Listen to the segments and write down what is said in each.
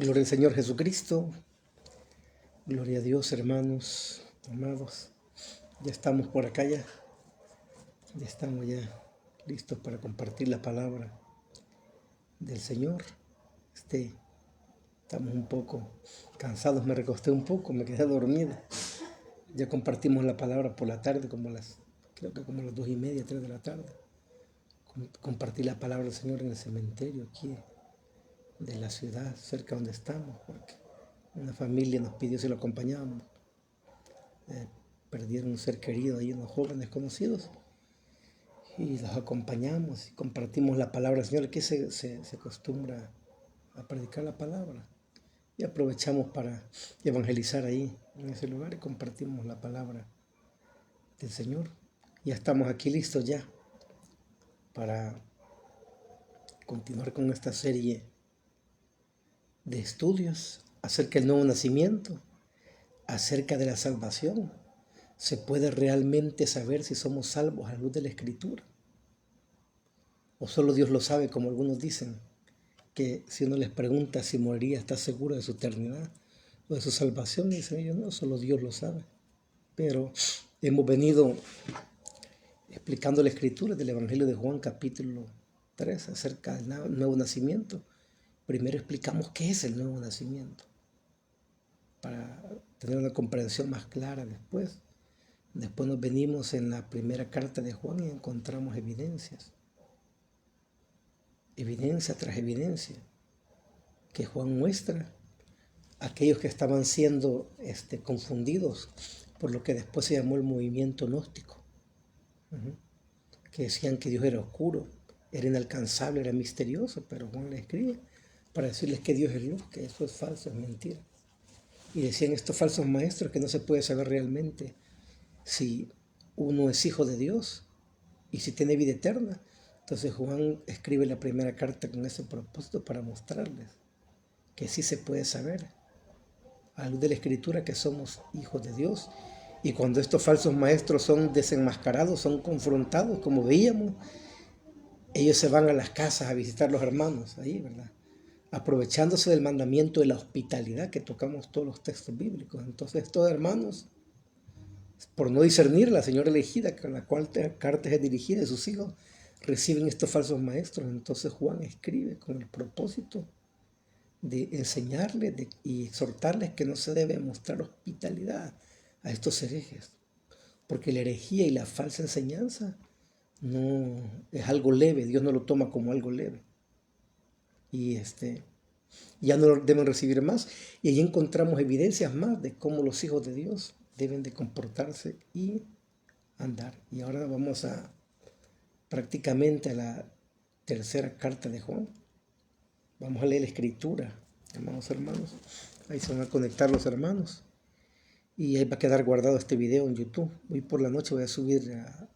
Gloria al Señor Jesucristo. Gloria a Dios, hermanos, amados. Ya estamos por acá ya. Ya estamos ya listos para compartir la palabra del Señor. Estamos un poco cansados, me recosté un poco, me quedé dormido. Ya compartimos la palabra por la tarde, creo que como las 2:30, 3 de la tarde. Compartí la palabra del Señor en el cementerio aquí de la ciudad, cerca donde estamos, porque una familia nos pidió si lo acompañábamos. Perdieron un ser querido ahí, unos jóvenes conocidos, y los acompañamos y compartimos la palabra del Señor. Aquí se acostumbra a predicar la palabra y aprovechamos para evangelizar ahí en ese lugar y compartimos la palabra del Señor. Ya estamos aquí listos ya para continuar con esta serie de estudios acerca del nuevo nacimiento, acerca de la salvación. ¿Se puede realmente saber si somos salvos a la luz de la Escritura? ¿O solo Dios lo sabe, como algunos dicen? Que si uno les pregunta si moriría, ¿está seguro de su eternidad o de su salvación? Y dicen ellos, no, solo Dios lo sabe. Pero hemos venido explicando la Escritura del Evangelio de Juan, capítulo 3, acerca del nuevo nacimiento. Primero explicamos qué es el nuevo nacimiento, para tener una comprensión más clara después. Después nos venimos en la primera carta de Juan y encontramos evidencia tras evidencia, que Juan muestra a aquellos que estaban siendo confundidos por lo que después se llamó el movimiento gnóstico, que decían que Dios era oscuro, era inalcanzable, era misterioso, pero Juan le escribe para decirles que Dios es luz, que eso es falso, es mentira. Y decían estos falsos maestros que no se puede saber realmente si uno es hijo de Dios y si tiene vida eterna. Entonces Juan escribe la primera carta con ese propósito, para mostrarles que sí se puede saber a la luz de la Escritura que somos hijos de Dios. Y cuando estos falsos maestros son desenmascarados, son confrontados, como veíamos, ellos se van a las casas a visitar a los hermanos ahí, ¿verdad? Aprovechándose del mandamiento de la hospitalidad que tocamos todos los textos bíblicos. Entonces estos hermanos, por no discernir la señora elegida con la cual carta es dirigida de sus hijos, reciben estos falsos maestros. Entonces Juan escribe con el propósito de enseñarles y exhortarles que no se debe mostrar hospitalidad a estos herejes, porque la herejía y la falsa enseñanza no es algo leve. Dios no lo toma como algo leve, y ya no lo deben recibir más. Y allí encontramos evidencias más de cómo los hijos de Dios deben de comportarse y andar. Y ahora vamos prácticamente a la tercera carta de Juan. Vamos a leer la Escritura, amados hermanos. Ahí se van a conectar los hermanos y ahí va a quedar guardado este video en YouTube. Hoy por la noche voy a subir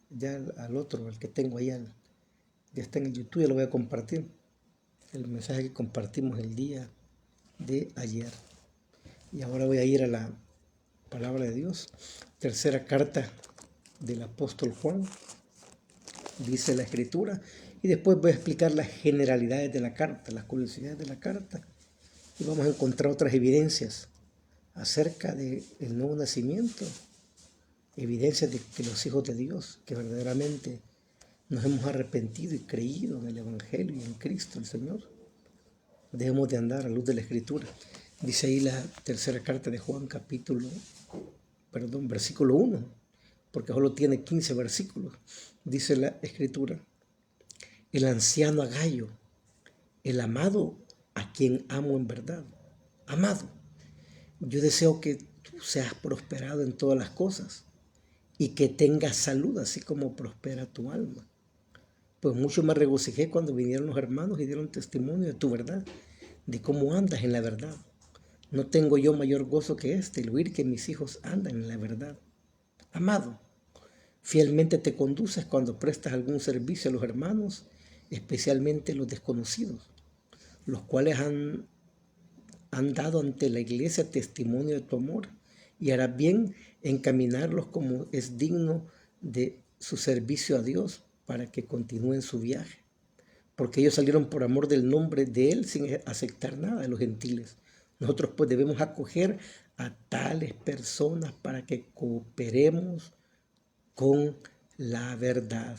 ya al otro, al que tengo ahí, ya está en el YouTube, ya lo voy a compartir. El mensaje que compartimos el día de ayer. Y ahora voy a ir a la palabra de Dios. Tercera carta del apóstol Juan, dice la Escritura, y después voy a explicar las generalidades de la carta, las curiosidades de la carta, y vamos a encontrar otras evidencias acerca del nuevo nacimiento, evidencias de que los hijos de Dios, que verdaderamente nos hemos arrepentido y creído en el Evangelio y en Cristo el Señor, debemos de andar a la luz de la Escritura. Dice ahí la tercera carta de Juan, versículo 1, porque solo tiene 15 versículos. Dice la Escritura: el anciano Agayo, el amado, a quien amo en verdad. Amado, yo deseo que tú seas prosperado en todas las cosas y que tengas salud, así como prospera tu alma. Pues mucho me regocijé cuando vinieron los hermanos y dieron testimonio de tu verdad, de cómo andas en la verdad. No tengo yo mayor gozo que el oír que mis hijos andan en la verdad. Amado, fielmente te conduces cuando prestas algún servicio a los hermanos, especialmente los desconocidos, los cuales han dado ante la iglesia testimonio de tu amor, y harás bien encaminarlos como es digno de su servicio a Dios, para que continúen su viaje, porque ellos salieron por amor del nombre de Él sin aceptar nada de los gentiles, Nosotros pues debemos acoger a tales personas para que cooperemos con la verdad.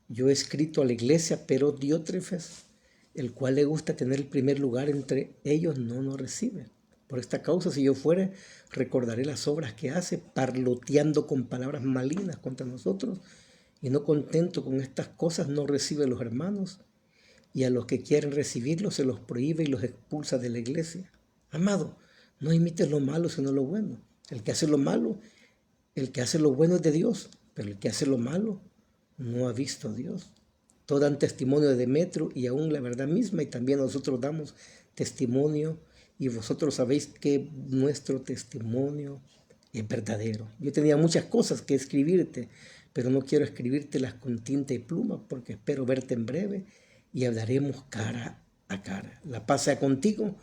Yo he escrito a la iglesia, pero Diótrefes, el cual le gusta tener el primer lugar entre ellos, no nos recibe. Por esta causa, si yo fuere, recordaré las obras que hace, parloteando con palabras malignas contra nosotros, y no contento con estas cosas, no recibe a los hermanos, y a los que quieren recibirlos se los prohíbe y los expulsa de la iglesia. Amado, no imites lo malo, sino lo bueno. El que hace lo malo, el que hace lo bueno es de Dios, pero el que hace lo malo no ha visto a Dios. Todos dan testimonio de Demetrio y aún la verdad misma, y también nosotros damos testimonio, y vosotros sabéis que nuestro testimonio es verdadero. Yo tenía muchas cosas que escribirte, pero no quiero escribírtelas con tinta y pluma, porque espero verte en breve y hablaremos cara a cara. La paz sea contigo.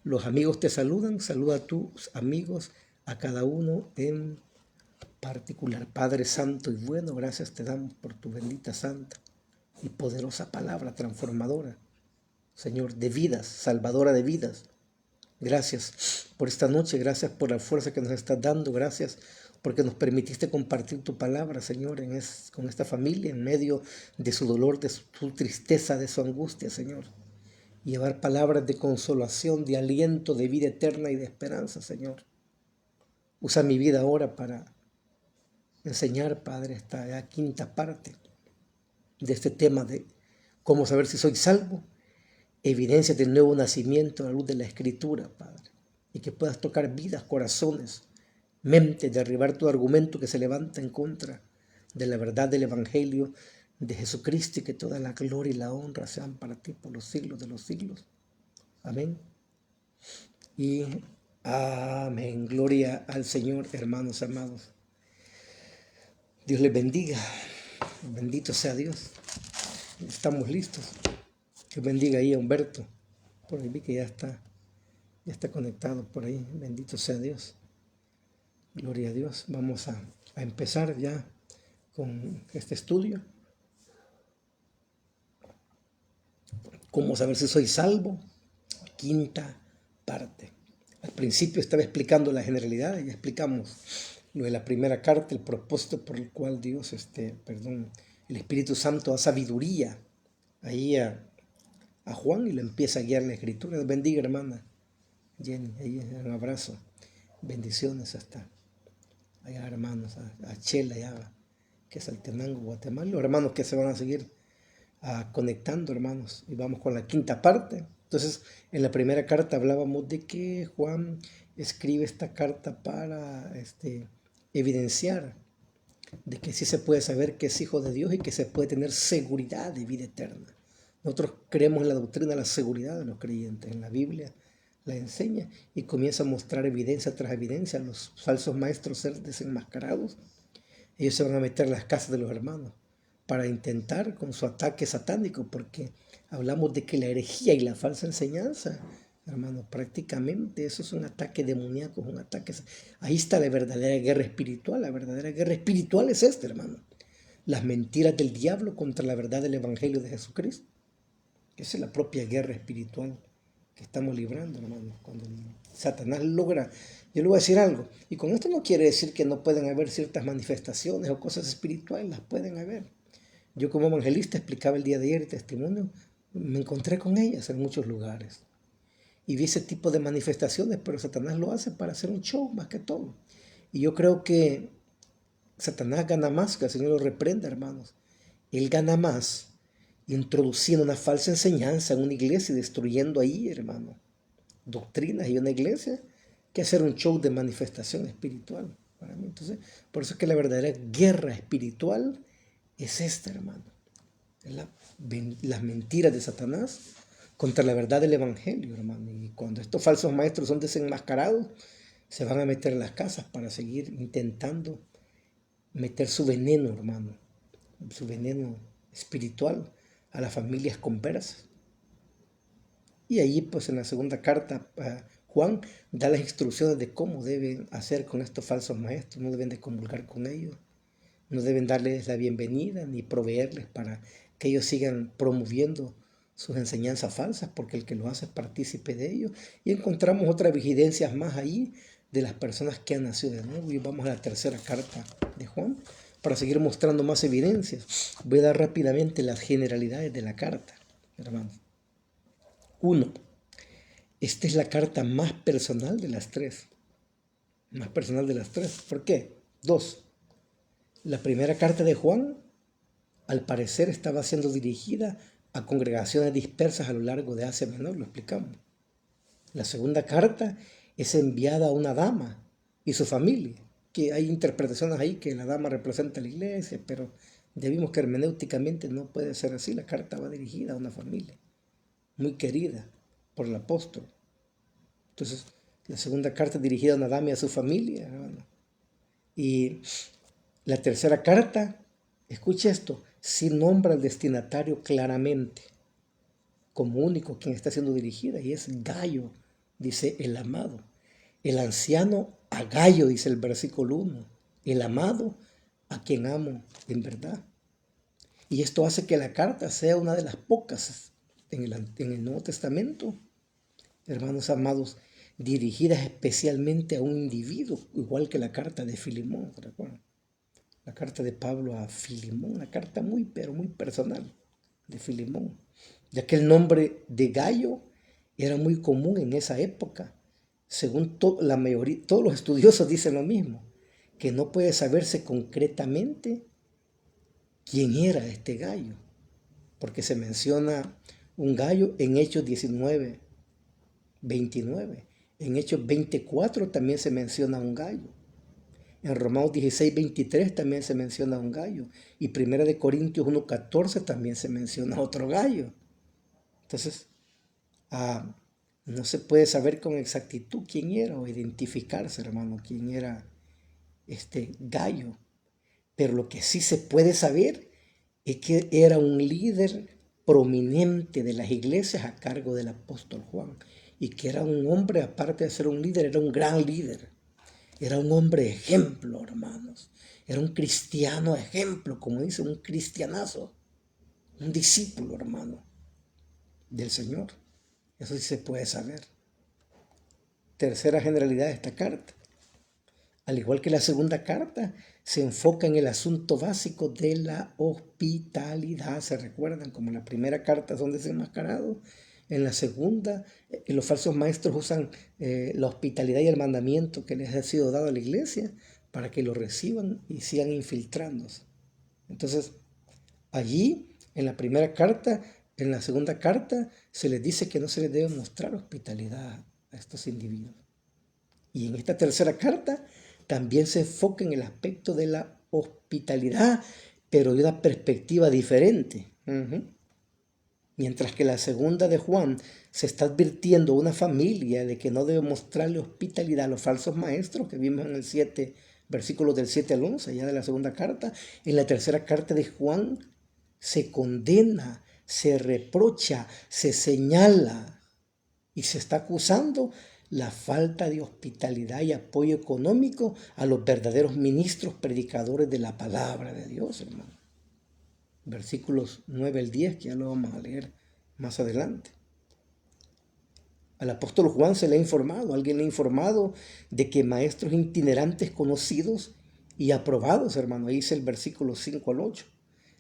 Los amigos te saludan. Saluda a tus amigos, a cada uno en particular. Padre santo y bueno, gracias te damos por tu bendita, santa y poderosa palabra transformadora, Señor, de vidas, salvadora de vidas. Gracias por esta noche, gracias por la fuerza que nos estás dando, gracias porque nos permitiste compartir tu palabra, Señor, con esta familia, en medio de su dolor, de su tristeza, de su angustia, Señor. Llevar palabras de consolación, de aliento, de vida eterna y de esperanza, Señor. Usa mi vida ahora para enseñar, Padre, esta quinta parte de este tema de cómo saber si soy salvo, evidencias del nuevo nacimiento a la luz de la Escritura, Padre, y que puedas tocar vidas, corazones, mente, derribar todo argumento que se levanta en contra de la verdad del Evangelio de Jesucristo, y que toda la gloria y la honra sean para ti por los siglos de los siglos. Amén. Y amén. Gloria al Señor, hermanos amados. Dios les bendiga. Bendito sea Dios. Estamos listos. Dios bendiga ahí a Humberto. Por ahí vi que ya está conectado por ahí. Bendito sea Dios. Gloria a Dios. Vamos a empezar ya con este estudio. ¿Cómo saber si soy salvo? Quinta parte. Al principio estaba explicando la generalidad, ya explicamos lo de la primera carta, el propósito por el cual Dios, el Espíritu Santo da sabiduría ahí a Juan y le empieza a guiar la escritura. Bendiga, hermana Jenny, ahí un abrazo, bendiciones hasta allá, hermanos, a Chela, allá, que es Altenango, Guatemala, los hermanos que se van a seguir conectando, hermanos, y vamos con la quinta parte. Entonces, en la primera carta hablábamos de que Juan escribe esta carta para evidenciar de que sí se puede saber que es hijo de Dios y que se puede tener seguridad de vida eterna. Nosotros creemos en la doctrina de la seguridad de los creyentes. En la Biblia la enseña y comienza a mostrar evidencia tras evidencia. Los falsos maestros ser desenmascarados. Ellos se van a meter en las casas de los hermanos para intentar con su ataque satánico, porque hablamos de que la herejía y la falsa enseñanza, hermanos, prácticamente eso es un ataque demoníaco, es un ataque. Ahí está la verdadera guerra espiritual. La verdadera guerra espiritual es esta, hermano. Las mentiras del diablo contra la verdad del Evangelio de Jesucristo. Esa es la propia guerra espiritual que estamos librando, hermanos. Cuando Satanás logra, yo le voy a decir algo, y con esto no quiere decir que no pueden haber ciertas manifestaciones o cosas espirituales, las pueden haber. Yo como evangelista explicaba el día de ayer el testimonio, me encontré con ellas en muchos lugares. Y vi ese tipo de manifestaciones, pero Satanás lo hace para hacer un show más que todo. Y yo creo que Satanás gana más, que el Señor lo reprenda, hermanos. Él gana más introduciendo una falsa enseñanza en una iglesia y destruyendo ahí, hermano, doctrinas y una iglesia, que hacer un show de manifestación espiritual para mí. Entonces, por eso es que la verdadera guerra espiritual es esta, hermano. Las mentiras de Satanás contra la verdad del Evangelio, hermano. Y cuando estos falsos maestros son desenmascarados, se van a meter en las casas para seguir intentando meter su veneno, hermano, su veneno espiritual a las familias conversas. Y ahí, pues en la segunda carta, Juan da las instrucciones de cómo deben hacer con estos falsos maestros. No deben de comulgar con ellos, no deben darles la bienvenida ni proveerles para que ellos sigan promoviendo sus enseñanzas falsas, porque el que lo hace es partícipe de ellos. Y encontramos otras evidencias más ahí de las personas que han nacido de nuevo. Y vamos a la tercera carta de Juan para seguir mostrando más evidencias. Voy a dar rápidamente las generalidades de la carta, hermanos. 1. Esta es la carta más personal de las tres. Más personal de las tres. ¿Por qué? 2. La primera carta de Juan, al parecer, estaba siendo dirigida a congregaciones dispersas a lo largo de Asia Menor, lo explicamos. La segunda carta es enviada a una dama y su familia, que hay interpretaciones ahí que la dama representa a la iglesia, pero ya vimos que hermenéuticamente no puede ser así. La carta va dirigida a una familia muy querida por el apóstol. Entonces, la segunda carta es dirigida a una dama y a su familia, hermano. Y la tercera carta, escuche esto, sí nombra al destinatario claramente, como único quien está siendo dirigida, y es Gayo, dice el amado. El anciano a Gayo, dice el versículo 1, el amado a quien amo en verdad. Y esto hace que la carta sea una de las pocas en el Nuevo Testamento, hermanos amados, dirigidas especialmente a un individuo, igual que la carta de Filemón, ¿recuerdan? La carta de Pablo a Filemón, una carta muy, pero muy personal de Filemón, ya que el nombre de Gayo era muy común en esa época. Según la mayoría, todos los estudiosos dicen lo mismo, que no puede saberse concretamente quién era este Gayo, porque se menciona un Gayo en Hechos 19, 29. En Hechos 24 también se menciona un Gayo. En Romanos 16, 23 también se menciona un Gayo. Y Primera de Corintios 1, 14 también se menciona otro Gayo. Entonces, no se puede saber con exactitud quién era o identificarse, hermano, quién era este Gayo. Pero lo que sí se puede saber es que era un líder prominente de las iglesias a cargo del apóstol Juan. Y que era un hombre, aparte de ser un líder, era un gran líder. Era un hombre ejemplo, hermanos. Era un cristiano ejemplo, como dice, un cristianazo. Un discípulo, hermano, del Señor. Eso sí se puede saber. Tercera generalidad de esta carta. Al igual que la segunda carta, se enfoca en el asunto básico de la hospitalidad. ¿Se recuerdan? Como en la primera carta son desenmascarados. En la segunda, los falsos maestros usan la hospitalidad y el mandamiento que les ha sido dado a la iglesia para que lo reciban y sigan infiltrándose. Entonces, allí, en la primera carta, en la segunda carta, se les dice que no se les debe mostrar hospitalidad a estos individuos. Y en esta tercera carta también se enfoca en el aspecto de la hospitalidad, pero de una perspectiva diferente. Mientras que la segunda de Juan se está advirtiendo a una familia de que no debe mostrarle hospitalidad a los falsos maestros, que vimos en el 7, versículos del 7 al 11, ya de la segunda carta. En la tercera carta de Juan se condena, se reprocha, se señala y se está acusando la falta de hospitalidad y apoyo económico a los verdaderos ministros predicadores de la palabra de Dios, hermano. Versículos 9 al 10, que ya lo vamos a leer más adelante. Al apóstol Juan se le ha informado, alguien le ha informado de que maestros itinerantes conocidos y aprobados, hermano, ahí dice el versículo 5 al 8,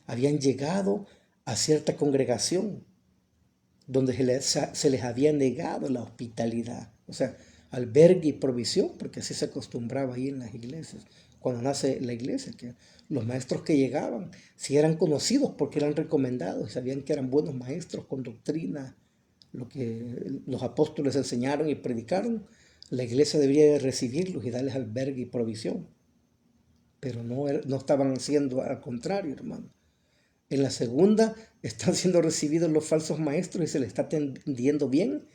habían llegado a cierta congregación donde se les había negado la hospitalidad, o sea, albergue y provisión, porque así se acostumbraba ahí en las iglesias, cuando nace la iglesia, que los maestros que llegaban, si eran conocidos porque eran recomendados, sabían que eran buenos maestros con doctrina, lo que los apóstoles enseñaron y predicaron, la iglesia debería de recibirlos y darles albergue y provisión, pero no estaban haciendo al contrario, hermano. En la segunda están siendo recibidos los falsos maestros y se les está atendiendo bien.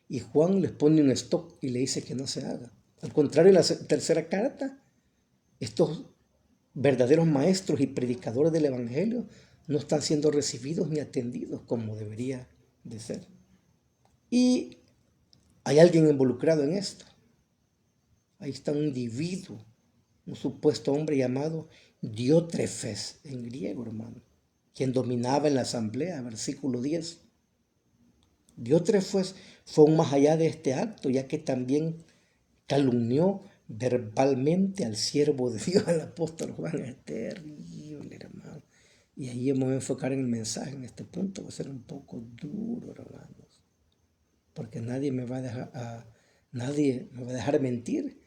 Y Juan les pone un stop y le dice que no se haga. Al contrario, en la tercera carta, estos verdaderos maestros y predicadores del Evangelio no están siendo recibidos ni atendidos como debería de ser. Y hay alguien involucrado en esto. Ahí está un individuo, un supuesto hombre llamado Diótrefes en griego, hermano, quien dominaba en la asamblea, versículo 10. Diótrefes fue aún más allá de este acto, ya que también calumnió verbalmente al siervo de Dios, al apóstol Juan. Es terrible, hermano. Y ahí me voy a enfocar en el mensaje en este punto. Va a ser un poco duro, hermanos. Porque nadie me va a dejar mentir.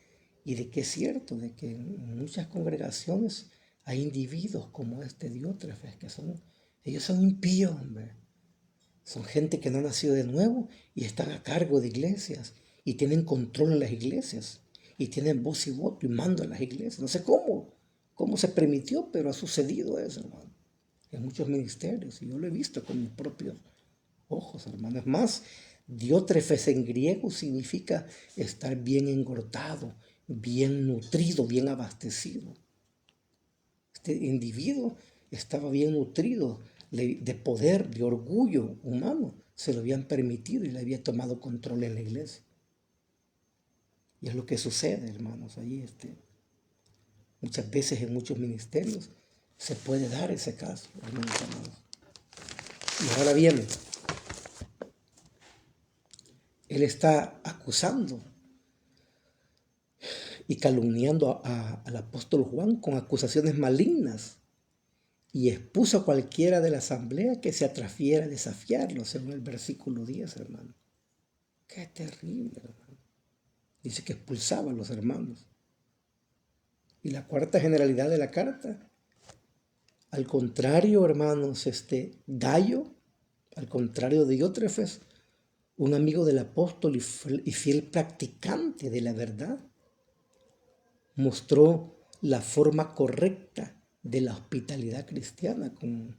Y de que es cierto, de que en muchas congregaciones hay individuos como este Diótrefes, ellos son impíos, hombre. Son gente que no ha nacido de nuevo y están a cargo de iglesias y tienen control en las iglesias y tienen voz y voto y mando en las iglesias. No sé cómo se permitió, pero ha sucedido eso, hermano, en muchos ministerios y yo lo he visto con mis propios ojos, hermano. Es más, Diótrefes en griego significa estar bien engordado, bien nutrido, bien abastecido. Este individuo estaba bien nutrido de poder, de orgullo humano. Se lo habían permitido y le había tomado control en la iglesia. Y es lo que sucede, hermanos, ahí muchas veces en muchos ministerios se puede dar ese caso, hermanos. Y ahora bien, él está acusando y calumniando al apóstol Juan con acusaciones malignas y expuso a cualquiera de la asamblea que se atreviera a desafiarlo, según el versículo 10, hermano. Qué terrible, hermano. Dice que expulsaba a los hermanos. Y la cuarta generalidad de la carta, al contrario, hermanos, Gallo, al contrario de Diótrefes, un amigo del apóstol y fiel practicante de la verdad, mostró la forma correcta de la hospitalidad cristiana con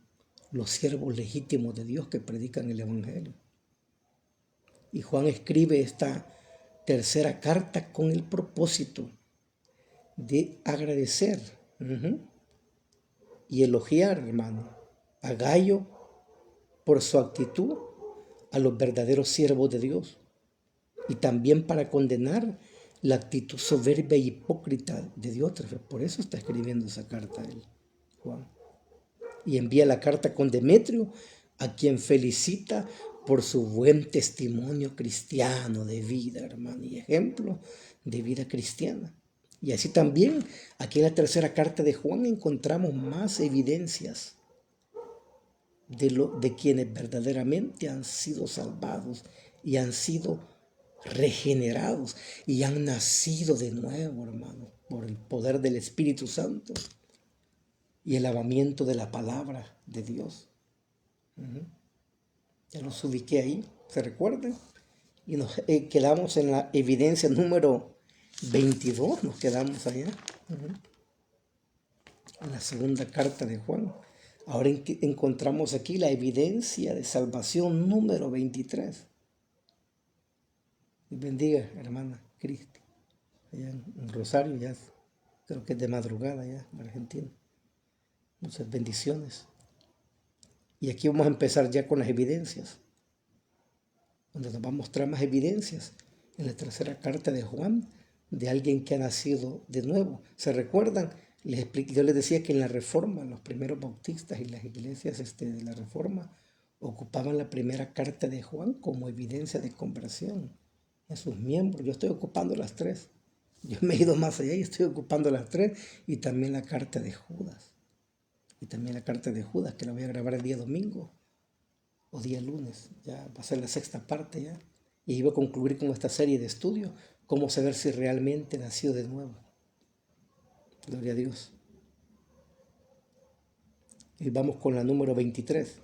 los siervos legítimos de Dios que predican el Evangelio. Y Juan escribe esta tercera carta con el propósito de agradecer y elogiar, hermano, a Gallo por su actitud a los verdaderos siervos de Dios y también para condenar la actitud soberbia y hipócrita de Diótrefes. Por eso está escribiendo esa carta él, Juan. Y envía la carta con Demetrio, a quien felicita por su buen testimonio cristiano de vida, hermano, y ejemplo de vida cristiana. Y así también, aquí en la tercera carta de Juan encontramos más evidencias de quienes verdaderamente han sido salvados y han sido regenerados y han nacido de nuevo, hermano, por el poder del Espíritu Santo y el lavamiento de la palabra de Dios. Ya los ubiqué ahí, ¿se recuerdan? Y nos quedamos en la evidencia número 22, nos quedamos allá, en la segunda carta de Juan. Ahora encontramos aquí la evidencia de salvación número 23. Dios bendiga, hermana Cristi. Allá en Rosario, ya creo que es de madrugada ya en Argentina. Muchas bendiciones. Y aquí vamos a empezar ya con las evidencias, donde nos va a mostrar más evidencias en la tercera carta de Juan de alguien que ha nacido de nuevo. ¿Se recuerdan? Yo les decía que en la Reforma, los primeros bautistas y las iglesias de la Reforma ocupaban la primera carta de Juan como evidencia de conversión a sus miembros. Yo estoy ocupando las tres. Yo me he ido más allá y estoy ocupando las tres y también la carta de Judas. Y también la carta de Judas, que la voy a grabar el día domingo o día lunes. Ya va a ser la sexta parte ya. Y iba a concluir con esta serie de estudios, cómo saber si realmente nació de nuevo. Gloria a Dios. Y vamos con la número 23.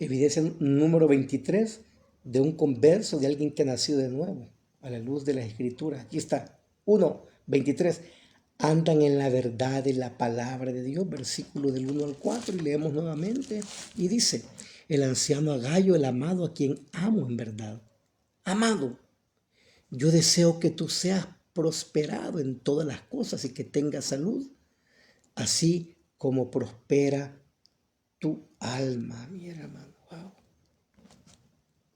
Evidencia número 23 de un converso, de alguien que nació de nuevo, a la luz de las Escrituras. Aquí está. 1, 23. Andan en la verdad de la palabra de Dios, versículo del 1 al 4, y leemos nuevamente, y dice, el anciano Gallo, el amado, a quien amo en verdad. Amado, yo deseo que tú seas prosperado en todas las cosas y que tengas salud, así como prospera tu alma, mi hermano. Wow.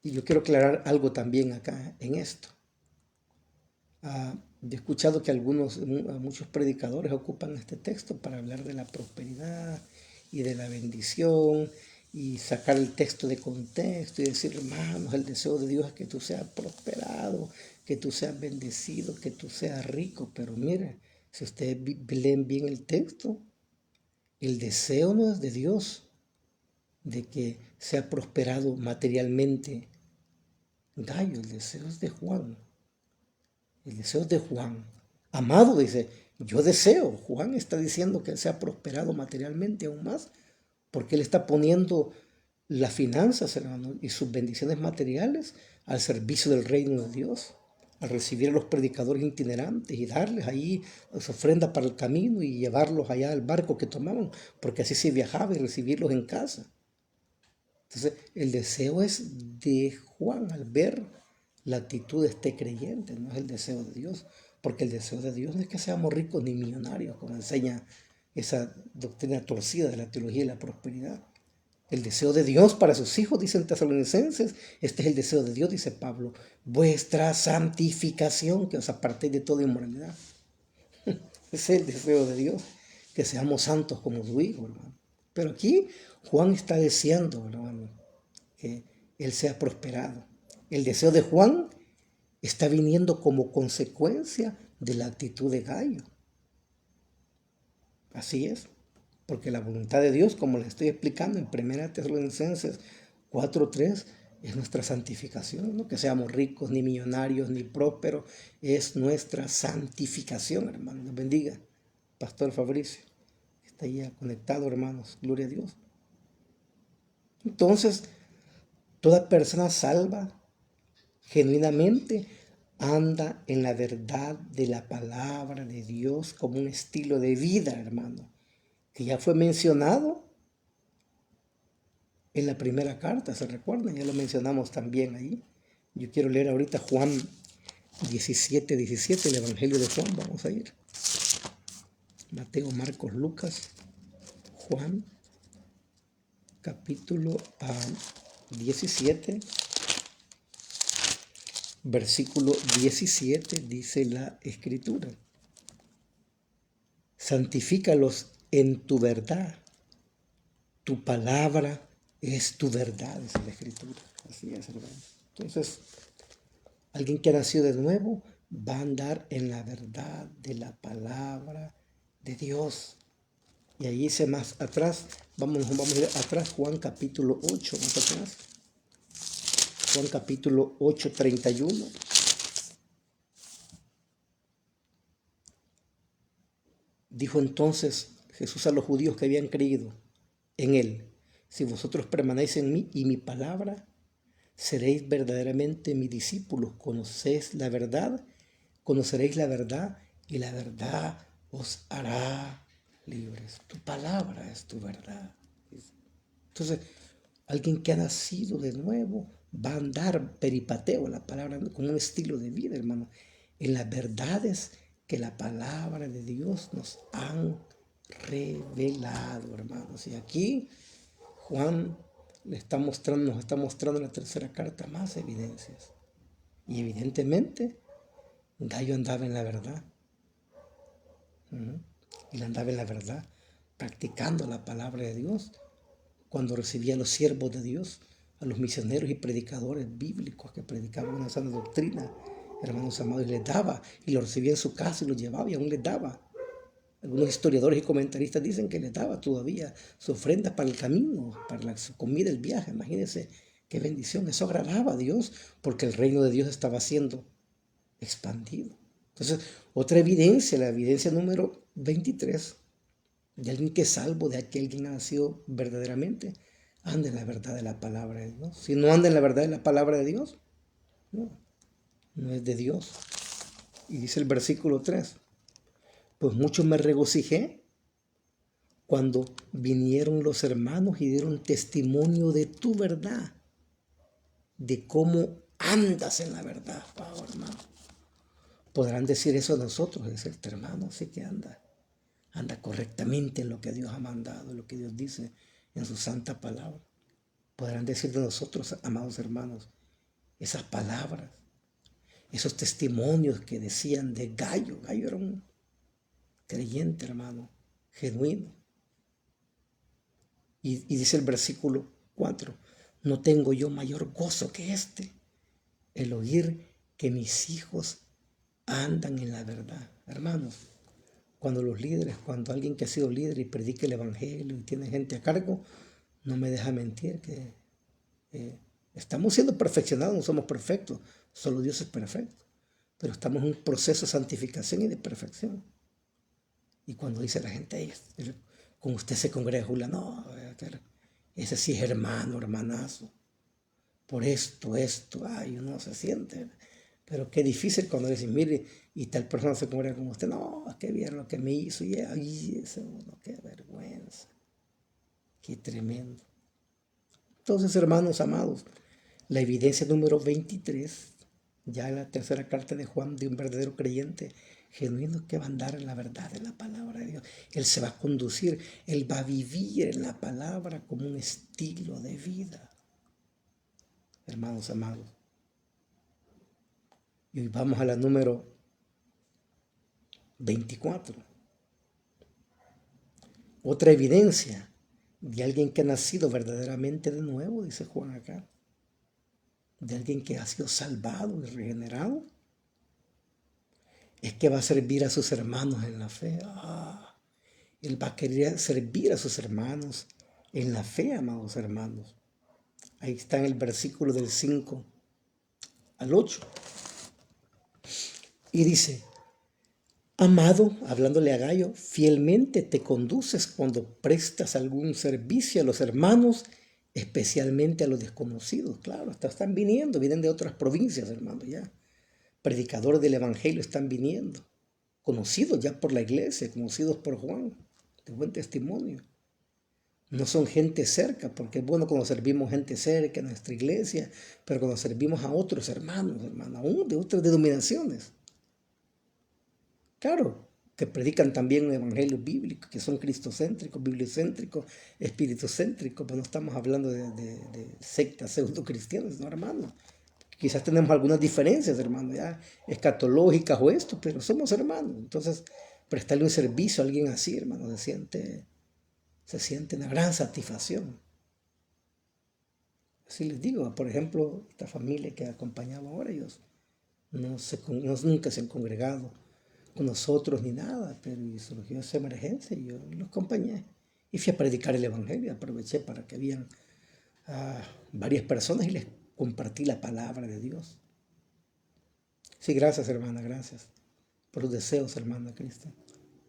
Y yo quiero aclarar algo también acá en esto. He escuchado que muchos predicadores ocupan este texto para hablar de la prosperidad y de la bendición y sacar el texto de contexto y decir, hermanos, el deseo de Dios es que tú seas prosperado, que tú seas bendecido, que tú seas rico. Pero mire, si ustedes leen bien el texto, el deseo no es de Dios de que sea prosperado materialmente Gallo, el deseo es de Juan. El deseo es de Juan. Amado, dice, yo deseo. Juan está diciendo que él sea prosperado materialmente aún más, porque él está poniendo las finanzas, hermano, y sus bendiciones materiales al servicio del reino de Dios, al recibir a los predicadores itinerantes y darles ahí su ofrenda para el camino y llevarlos allá al barco que tomaban, porque así se viajaba y recibirlos en casa. Entonces, el deseo es de Juan al ver la actitud de este creyente, no es el deseo de Dios, porque el deseo de Dios no es que seamos ricos ni millonarios, como enseña esa doctrina torcida de la teología y la prosperidad. El deseo de Dios para sus hijos, dicen Tesalonicenses, este es el deseo de Dios, dice Pablo, vuestra santificación, que os apartéis de toda inmoralidad. Ese es el deseo de Dios, que seamos santos como su Hijo, hermano. Pero aquí Juan está deseando, hermano, que él sea prosperado. El deseo de Juan está viniendo como consecuencia de la actitud de Gallo. Así es, porque la voluntad de Dios, como les estoy explicando en 1 Tesalonicenses 4:3, es nuestra santificación, no que seamos ricos, ni millonarios, ni prósperos, es nuestra santificación, hermano. Dios bendiga. Pastor Fabricio, está ya conectado, hermanos, gloria a Dios. Entonces, toda persona salva genuinamente anda en la verdad de la palabra de Dios como un estilo de vida, hermano, que ya fue mencionado en la primera carta, ¿se recuerdan? Ya lo mencionamos también ahí. Yo quiero leer ahorita Juan 17:17, el Evangelio de Juan, vamos a ir. Mateo, Marcos, Lucas, Juan, capítulo 17, versículo 17, dice la Escritura. Santifícalos en tu verdad. Tu palabra es tu verdad, dice la Escritura. Así es, hermano. Entonces, alguien que ha nacido de nuevo va a andar en la verdad de la palabra de Dios. Y ahí dice más atrás, vamos a ir atrás, Juan capítulo 8, más atrás. Juan capítulo 8, 31. Dijo entonces Jesús a los judíos que habían creído en él: si vosotros permanecéis en mí y mi palabra, seréis verdaderamente mis discípulos. Conoceréis la verdad y la verdad os hará libres. Tu palabra es tu verdad. Entonces, alguien que ha nacido de nuevo va a andar peripateo, la palabra, como un estilo de vida, hermano, en las verdades que la palabra de Dios nos han revelado, hermanos. Y aquí Juan nos está mostrando en la tercera carta más evidencias. Y evidentemente, Gallo andaba en la verdad. Él andaba en la verdad, practicando la palabra de Dios, cuando recibía a los siervos de Dios, a los misioneros y predicadores bíblicos que predicaban una sana doctrina, hermanos amados, y les daba, y los recibía en su casa y los llevaba y aún les daba. Algunos historiadores y comentaristas dicen que les daba todavía su ofrenda para el camino, para su comida, el viaje. Imagínense qué bendición. Eso agradaba a Dios porque el reino de Dios estaba siendo expandido. Entonces, otra evidencia, la evidencia número 23, de alguien que es salvo, de aquel que ha nacido verdaderamente, anda en la verdad de la palabra de Dios. Si no anda en la verdad de la palabra de Dios, no es de Dios. Y dice el versículo 3, pues mucho me regocijé cuando vinieron los hermanos y dieron testimonio de tu verdad, de cómo andas en la verdad, Pablo, hermano. Podrán decir eso a nosotros, es este hermano, sí que anda correctamente en lo que Dios ha mandado, en lo que Dios dice en su santa palabra. Podrán decir de nosotros, amados hermanos, esas palabras, esos testimonios que decían de Gallo. Gallo era un creyente, hermano, genuino. Y dice el versículo 4. No tengo yo mayor gozo que este, el oír que mis hijos andan en la verdad. Hermanos, cuando alguien que ha sido líder y predica el evangelio y tiene gente a cargo, no me deja mentir que estamos siendo perfeccionados, no somos perfectos, solo Dios es perfecto, pero estamos en un proceso de santificación y de perfección. Y cuando dice la gente, con usted se congrega, Julia, no, ese sí es hermano, hermanazo, por esto, ay, uno se siente. Pero qué difícil cuando dicen, mire, y tal persona se congrega con usted, no, qué bien lo que me hizo, y ay, eso, no, qué vergüenza, qué tremendo. Entonces, hermanos amados, la evidencia número 23, ya en la tercera carta de Juan, de un verdadero creyente genuino que va a andar en la verdad de la palabra de Dios. Él se va a conducir, él va a vivir en la palabra como un estilo de vida. Hermanos amados. Y hoy vamos a la número 24. Otra evidencia de alguien que ha nacido verdaderamente de nuevo, dice Juan acá. De alguien que ha sido salvado y regenerado. Es que va a servir a sus hermanos en la fe. Él va a querer servir a sus hermanos en la fe, amados hermanos. Ahí está en el versículo del 5 al 8. Y dice, amado, hablándole a Gayo, fielmente te conduces cuando prestas algún servicio a los hermanos, especialmente a los desconocidos. Claro, hasta están viniendo, vienen de otras provincias, hermanos, ya. Predicadores del evangelio están viniendo, conocidos ya por la iglesia, conocidos por Juan, de buen testimonio. No son gente cerca, porque es bueno cuando servimos gente cerca en nuestra iglesia, pero cuando servimos a otros hermanos, aún de otras denominaciones. Claro, que predican también un evangelio bíblico, que son cristocéntricos, bibliocéntricos, espiritocéntricos, pero no estamos hablando de sectas pseudo-cristianas, no, hermano. Quizás tenemos algunas diferencias, hermano, ya escatológicas o esto, pero somos hermanos. Entonces, prestarle un servicio a alguien así, hermano, se siente una gran satisfacción. Así les digo, por ejemplo, esta familia que acompañaba ahora, ellos nunca se han congregado con nosotros ni nada, pero surgió esa emergencia y yo los acompañé. Y fui a predicar el evangelio, aproveché para que habían varias personas y les compartí la palabra de Dios. Sí, gracias, hermana, gracias por los deseos, hermana Cristian.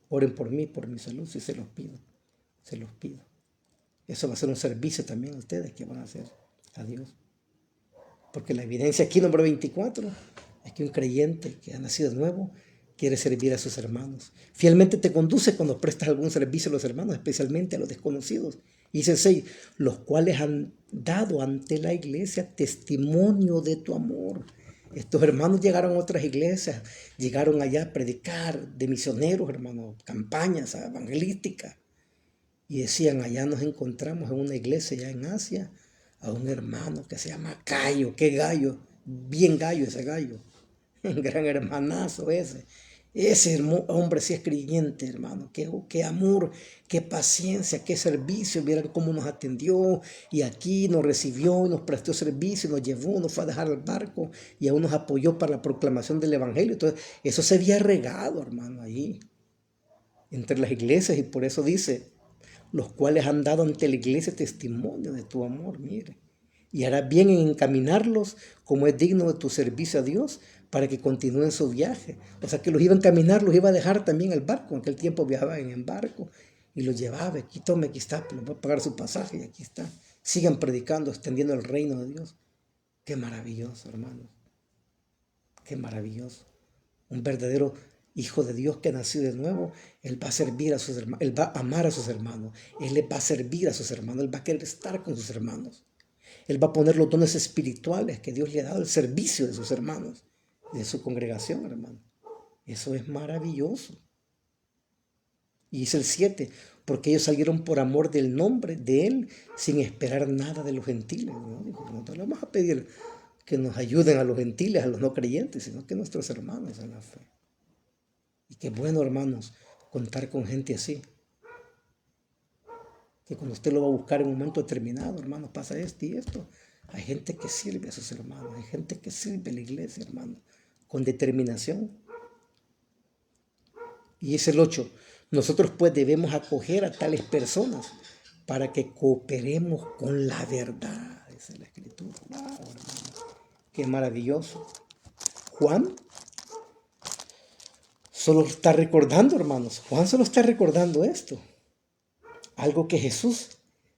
Oren por mí, por mi salud, si se los pido, se los pido. Eso va a ser un servicio también a ustedes que van a hacer a Dios. Porque la evidencia aquí, número 24, es que un creyente que ha nacido de nuevo quiere servir a sus hermanos. Fielmente te conduce cuando prestas algún servicio a los hermanos, especialmente a los desconocidos. Y dice 6, los cuales han dado ante la iglesia testimonio de tu amor. Estos hermanos llegaron a otras iglesias, llegaron allá a predicar de misioneros, hermanos, campañas evangelísticas. Y decían, allá nos encontramos en una iglesia allá en Asia, a un hermano que se llama Gallo. Qué gallo, bien gallo ese gallo. Un gran hermanazo ese. Ese hombre sí es creyente, hermano. Qué amor, qué paciencia, qué servicio. Vieran cómo nos atendió y aquí nos recibió, nos prestó servicio, nos llevó, nos fue a dejar al barco y aún nos apoyó para la proclamación del evangelio. Entonces, eso se había regado, hermano, ahí entre las iglesias, y por eso dice, los cuales han dado ante la iglesia testimonio de tu amor, mire. Y harás bien en encaminarlos como es digno de tu servicio a Dios para que continúen su viaje. O sea que los iba a encaminar, los iba a dejar también al barco. En aquel tiempo viajaban en barco y los llevaba. Aquí tome, aquí está, les voy a pagar su pasaje y aquí está. Sigan predicando, extendiendo el reino de Dios. Qué maravilloso, hermanos. Qué maravilloso. Un verdadero hijo de Dios que ha nacido de nuevo, él va a servir a sus hermanos, él va a amar a sus hermanos, él les va a servir a sus hermanos, él va a querer estar con sus hermanos. Él va a poner los dones espirituales que Dios le ha dado al servicio de sus hermanos, de su congregación, hermano. Eso es maravilloso. Y dice el 7, porque ellos salieron por amor del nombre de Él sin esperar nada de los gentiles. No, dijo, no le vamos a pedir que nos ayuden a los gentiles, a los no creyentes, sino que nuestros hermanos en la fe. Y qué bueno, hermanos, contar con gente así. que cuando usted lo va a buscar en un momento determinado, hermano, pasa esto y esto. Hay gente que sirve a sus hermanos, hay gente que sirve a la iglesia, hermano, con determinación. Y es el 8. Nosotros pues debemos acoger a tales personas para que cooperemos con la verdad. Esa es la escritura. Wow, hermano. Qué maravilloso. Juan solo está recordando, hermanos. Juan solo está recordando esto. Algo que Jesús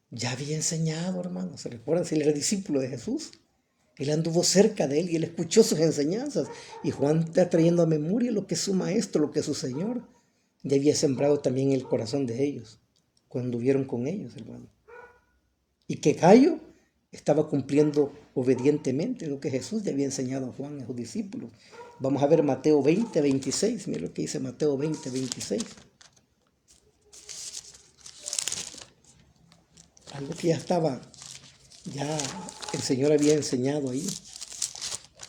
ya había enseñado, hermanos. ¿Se recuerdan? Si él era discípulo de Jesús. Él anduvo cerca de él y él escuchó sus enseñanzas. Y Juan está trayendo a memoria lo que su maestro, lo que su Señor ya había sembrado también en el corazón de ellos, cuando anduvieron con ellos, hermano. Y que Gallo estaba cumpliendo obedientemente lo que Jesús le había enseñado a Juan y a sus discípulos. Vamos a ver Mateo 20, 26. Mira lo que dice Mateo 20, 26. Algo que ya el Señor había enseñado ahí.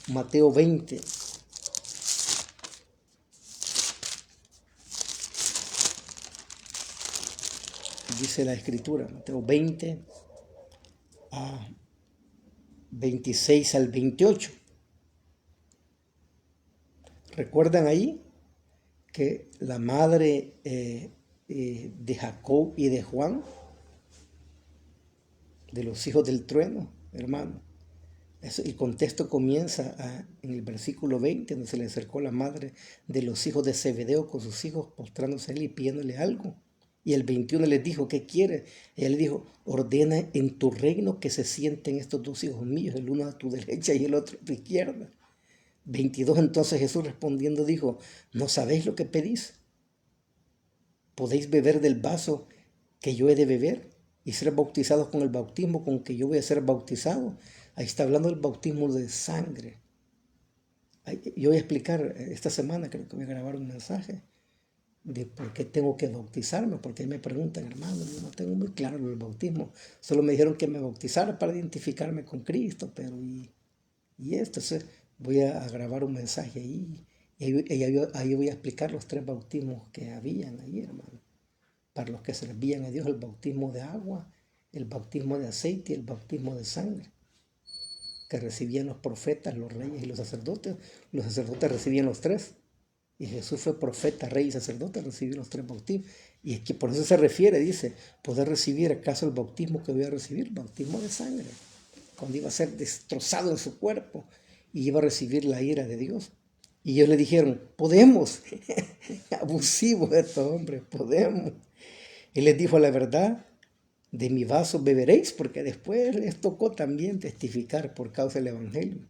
Mateo 20. Dice la Escritura, Mateo 20, 26 al 28. ¿Recuerdan ahí que la madre de Jacob y de Juan, de los hijos del trueno, hermano? El contexto comienza en el versículo 20, donde se le acercó la madre de los hijos de Zebedeo con sus hijos, postrándose a él y pidiéndole algo. Y el 21 les dijo, ¿qué quiere? Ella le dijo, ordena en tu reino que se sienten estos dos hijos míos, el uno a tu derecha y el otro a tu izquierda. 22, entonces Jesús respondiendo dijo, ¿no sabéis lo que pedís? ¿Podéis beber del vaso que yo he de beber y ser bautizados con el bautismo con que yo voy a ser bautizado? Ahí está hablando del bautismo de sangre. Yo voy a explicar esta semana, creo que voy a grabar un mensaje de por qué tengo que bautizarme, porque me preguntan, hermano, yo no tengo muy claro el bautismo, solo me dijeron que me bautizara para identificarme con Cristo, pero y esto, entonces voy a grabar un mensaje ahí, y ahí voy a explicar los 3 bautismos que habían ahí, hermano, para los que servían a Dios: el bautismo de agua, el bautismo de aceite y el bautismo de sangre, que recibían los profetas, los reyes y los sacerdotes. Los sacerdotes recibían los 3. Y Jesús fue profeta, rey y sacerdote, recibió los 3 bautismos. Y es que por eso se refiere, dice, ¿poder recibir acaso el bautismo que voy a recibir? Bautismo de sangre. Cuando iba a ser destrozado en su cuerpo y iba a recibir la ira de Dios. Y ellos le dijeron, podemos. Abusivos estos hombres, podemos. Él les dijo la verdad, de mi vaso beberéis, porque después les tocó también testificar por causa del evangelio.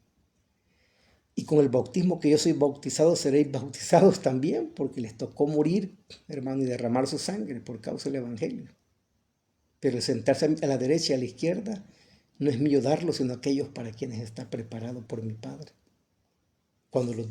Y con el bautismo que yo soy bautizado, seréis bautizados también, porque les tocó morir, hermano, y derramar su sangre por causa del evangelio. Pero el sentarse a la derecha y a la izquierda no es mío darlo, sino aquellos para quienes está preparado por mi Padre. Cuando los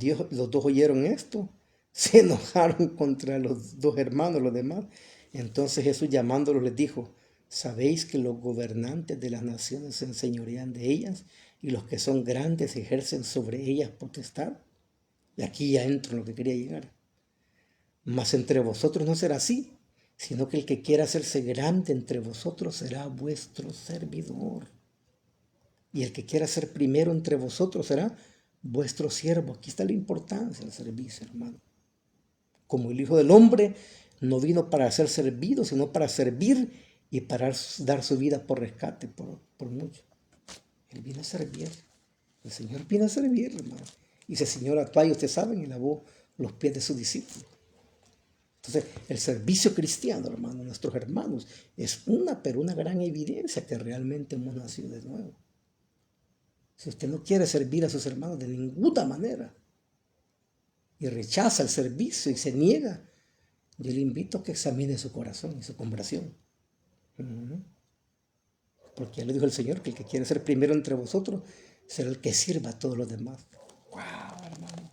dos oyeron esto, se enojaron contra los 2 hermanos, los demás. Entonces Jesús, llamándolos, les dijo, ¿sabéis que los gobernantes de las naciones se enseñorean de ellas y los que son grandes ejercen sobre ellas potestad? Y aquí ya entro en lo que quería llegar. Mas entre vosotros no será así, sino que el que quiera hacerse grande entre vosotros será vuestro servidor. Y el que quiera ser primero entre vosotros será vuestro siervo. Aquí está la importancia del servicio, hermano. Como el Hijo del Hombre no vino para ser servido, sino para servir y para dar su vida por rescate, por mucho. Él vino a servir. El Señor vino a servir, hermano. Y ese Señor actual, ustedes saben, y lavó los pies de sus discípulos. Entonces, el servicio cristiano, hermano, nuestros hermanos, es pero una gran evidencia que realmente hemos nacido de nuevo. Si usted no quiere servir a sus hermanos de ninguna manera y rechaza el servicio y se niega, yo le invito a que examine su corazón y su conversión. Porque ya le dijo el Señor que el que quiere ser primero entre vosotros será el que sirva a todos los demás. ¡Wow, hermano!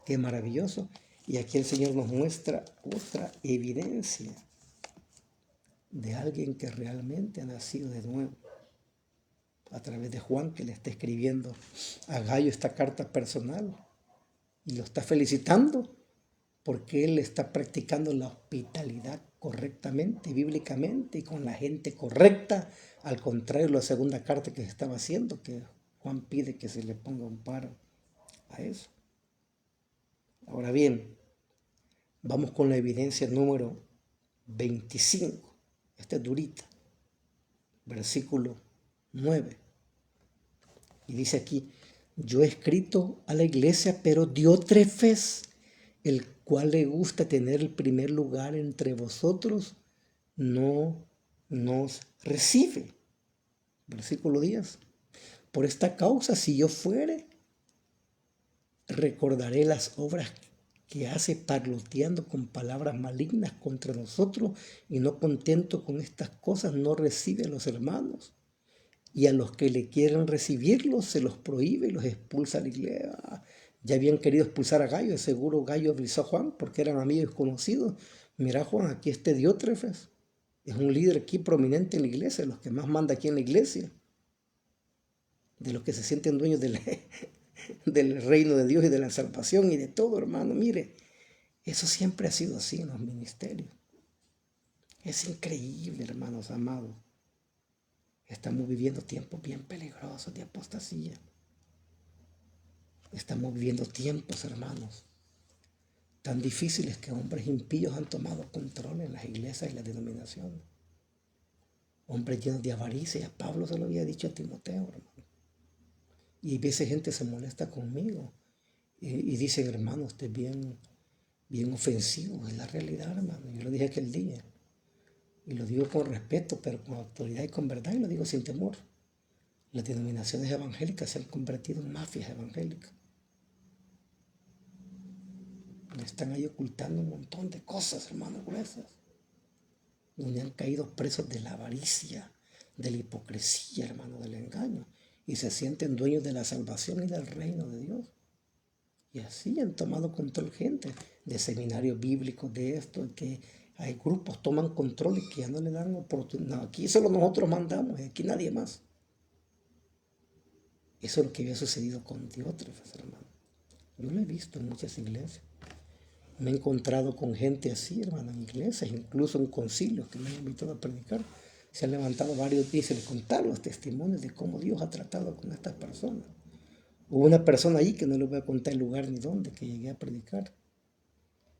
¡Qué maravilloso! Y aquí el Señor nos muestra otra evidencia de alguien que realmente ha nacido de nuevo, a través de Juan, que le está escribiendo a Gallo esta carta personal y lo está felicitando porque él está practicando la hospitalidad correctamente, bíblicamente y con la gente correcta, al contrario de la segunda carta que se estaba haciendo, que Juan pide que se le ponga un paro a eso. Ahora bien, vamos con la evidencia número 25. Esta es durita. Versículo 9. Y dice aquí, yo he escrito a la iglesia, pero Diótrefes, el cual le gusta tener el primer lugar entre vosotros, no nos recibe. Versículo 10. Por esta causa, si yo fuere, recordaré las obras que hace parloteando con palabras malignas contra nosotros, y no contento con estas cosas no recibe a los hermanos, y a los que le quieren recibirlos se los prohíbe y los expulsa a la iglesia. Ya habían querido expulsar a Gallo, de seguro Gallo avisó a Juan porque eran amigos conocidos. Mira, Juan, aquí este Diótrefes es un líder aquí prominente en la iglesia, de los que más manda aquí en la iglesia, de los que se sienten dueños del reino de Dios y de la salvación y de todo, hermano. Mire, eso siempre ha sido así en los ministerios. Es increíble, hermanos amados. Estamos viviendo tiempos bien peligrosos de apostasía. Estamos viviendo tiempos, hermanos, tan difíciles que hombres impíos han tomado control en las iglesias y las denominaciones. Hombres llenos de avaricia. Pablo se lo había dicho a Timoteo, hermano. Y a veces gente se molesta conmigo y dicen, hermano, usted es bien ofensivo. Es la realidad, hermano. Yo lo dije aquel día. Y lo digo con respeto, pero con autoridad y con verdad, y lo digo sin temor. Las denominaciones evangélicas se han convertido en mafias evangélicas. Le están ahí ocultando un montón de cosas, hermanos, gruesas. Donde han caído presos de la avaricia, de la hipocresía, hermano, del engaño. Y se sienten dueños de la salvación y del reino de Dios. Y así han tomado control gente de seminarios bíblicos, de esto, que hay grupos toman control y que ya no le dan oportunidad. No, aquí solo nosotros mandamos, aquí nadie más. Eso es lo que había sucedido con Diótrefes, hermano. Yo lo he visto en muchas iglesias. Me he encontrado con gente así, hermano, en iglesias, incluso en concilios que me han invitado a predicar. Se han levantado varios días y les contaron los testimonios de cómo Dios ha tratado con estas personas. Hubo una persona ahí que no les voy a contar el lugar ni dónde, que llegué a predicar.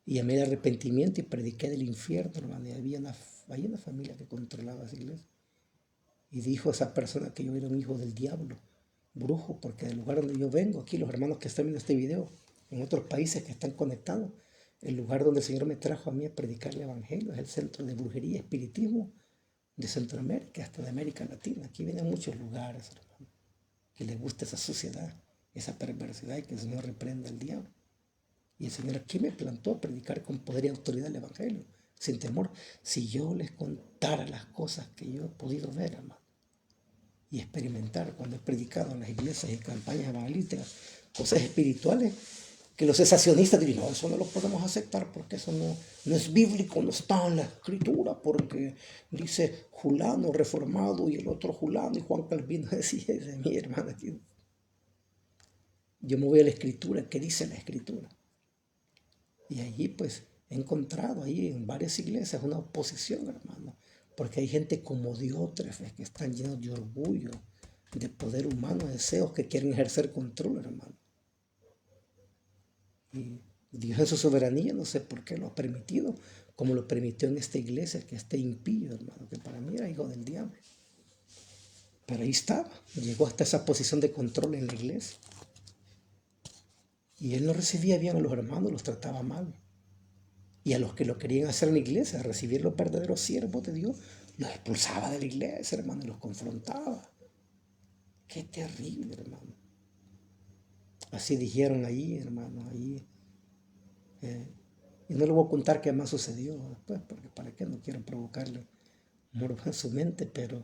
Y llamé de arrepentimiento y prediqué del infierno, hermano. Y había una familia que controlaba esa iglesia. Y dijo esa persona que yo era un hijo del diablo, brujo, porque del lugar donde yo vengo, aquí los hermanos que están viendo este video, en otros países que están conectados, el lugar donde el Señor me trajo a mí a predicar el Evangelio es el centro de brujería y espiritismo de Centroamérica, hasta de América Latina. Aquí vienen muchos lugares, hermano, que les gusta esa suciedad, esa perversidad, y que el Señor reprenda al diablo. Y el Señor aquí me plantó a predicar con poder y autoridad el Evangelio, sin temor. Si yo les contara las cosas que yo he podido ver, hermano, y experimentar cuando he predicado en las iglesias y campañas evangelísticas, cosas espirituales, que los cesacionistas dirían, no, eso no lo podemos aceptar porque eso no es bíblico, no está en la escritura, porque dice Julano reformado y el otro Julano, y Juan Calvino decía, mi hermana, yo me voy a la escritura, ¿qué dice la escritura? Y allí pues he encontrado ahí en varias iglesias una oposición, hermano, porque hay gente como Diótrefes que están llenos de orgullo, de poder humano, deseos que quieren ejercer control, hermano. Y Dios en su soberanía, no sé por qué lo ha permitido, como lo permitió en esta iglesia, que este impío, hermano, que para mí era hijo del diablo. Pero ahí estaba, llegó hasta esa posición de control en la iglesia. Y él no recibía bien a los hermanos, los trataba mal. Y a los que lo querían hacer en la iglesia, recibir los verdaderos siervos de Dios, los expulsaba de la iglesia, hermano, y los confrontaba. Qué terrible, hermano. Así dijeron ahí, hermano, ahí. Y no le voy a contar qué más sucedió después, porque para qué no quiero provocarle morbo en su mente, pero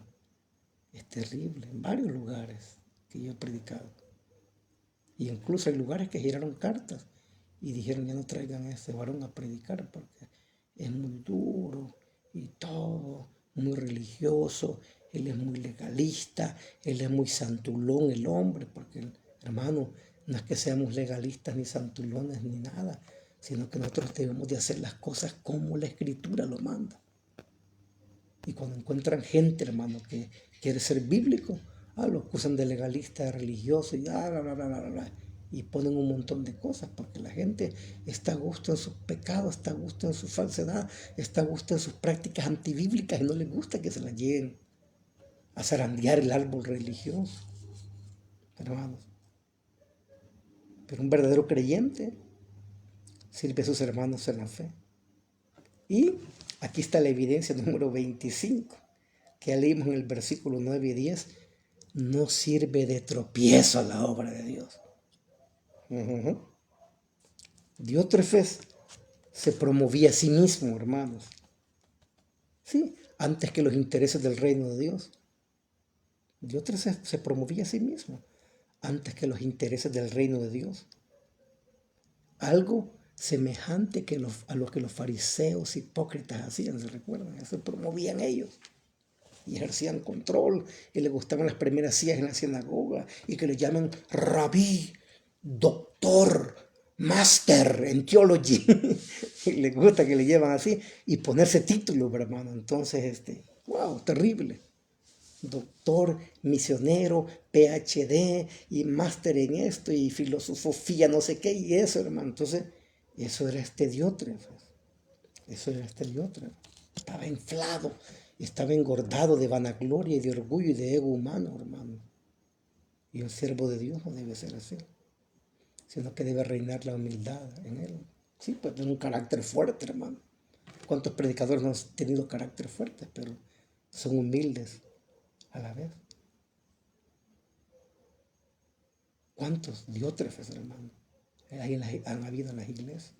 es terrible. En varios lugares que yo he predicado. Y incluso hay lugares que giraron cartas y dijeron, ya no traigan a ese varón a predicar porque es muy duro y todo, muy religioso, él es muy legalista, él es muy santulón el hombre, porque hermano, no es que seamos legalistas ni santulones ni nada, sino que nosotros debemos de hacer las cosas como la Escritura lo manda. Y cuando encuentran gente, hermano, que quiere ser bíblico, lo acusan de legalista, de religioso, y bla, bla, bla, bla, bla, bla. Y ponen un montón de cosas, porque la gente está a gusto en sus pecados, está a gusto en su falsedad, está a gusto en sus prácticas antibíblicas y no les gusta que se las lleguen a zarandear el árbol religioso, hermanos. Pero un verdadero creyente sirve a sus hermanos en la fe. Y aquí está la evidencia número 25, que ya leímos en el versículo 9 y 10. No sirve de tropiezo a la obra de Dios. Diótrefes se promovía a sí mismo, hermanos. Sí, antes que los intereses del reino de Dios. Diótrefes se promovía a sí mismo antes que los intereses del reino de Dios. Algo semejante a lo que los fariseos hipócritas hacían, ¿se recuerdan? Se promovían ellos y ejercían control y les gustaban las primeras sillas en la sinagoga y que le llamen rabí, doctor, máster en theology. Y les gusta que le llevan así y ponerse títulos, hermano. Entonces, wow, terrible. Doctor, misionero, PhD y máster en esto y filosofía, no sé qué, y eso, hermano. Entonces, eso era Diótrefes. Eso era Diótrefes. Estaba inflado, estaba engordado de vanagloria y de orgullo y de ego humano, hermano. Y un siervo de Dios no debe ser así, sino que debe reinar la humildad en él. Sí, pues tiene un carácter fuerte, hermano. ¿Cuántos predicadores no han tenido carácter fuerte, pero son humildes a la vez? ¿Cuántos Diótrefes, hermano, han habido en las iglesias?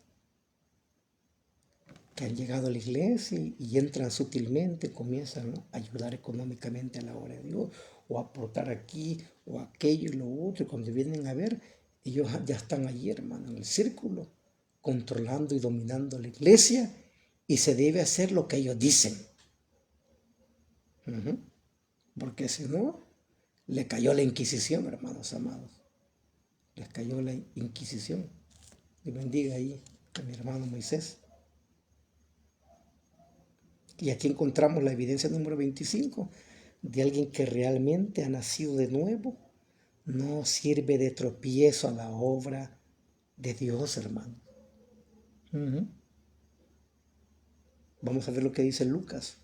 Que han llegado a la iglesia y entran sutilmente, comienzan, ¿no?, a ayudar económicamente a la obra de Dios, o a aportar aquí, o aquello y lo otro, y cuando vienen a ver, ellos ya están allí, hermano, en el círculo, controlando y dominando la iglesia, y se debe hacer lo que ellos dicen. Porque si no, le cayó la Inquisición, hermanos amados. Les cayó la Inquisición. Dios bendiga ahí a mi hermano Moisés. Y aquí encontramos la evidencia número 25 de alguien que realmente ha nacido de nuevo. No sirve de tropiezo a la obra de Dios, hermano. Vamos a ver lo que dice Lucas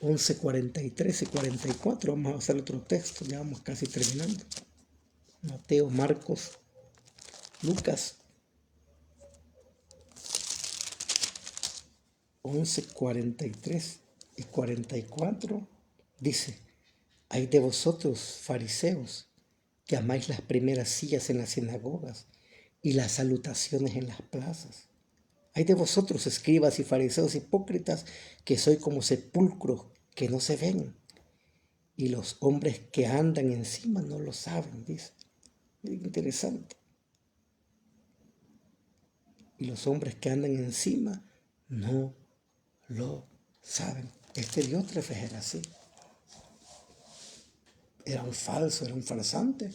11, 43 y 44. Vamos a hacer otro texto, ya vamos casi terminando. Mateo, Marcos, Lucas 11, 43 y 44 dice: hay de vosotros, fariseos, que amáis las primeras sillas en las sinagogas y las salutaciones en las plazas. Hay de vosotros, escribas y fariseos hipócritas, que sois como sepulcros que no se ven, y los hombres que andan encima no lo saben, dice. Interesante. Y los hombres que andan encima no lo saben. Diótrefes era así. Era un falso, era un farsante,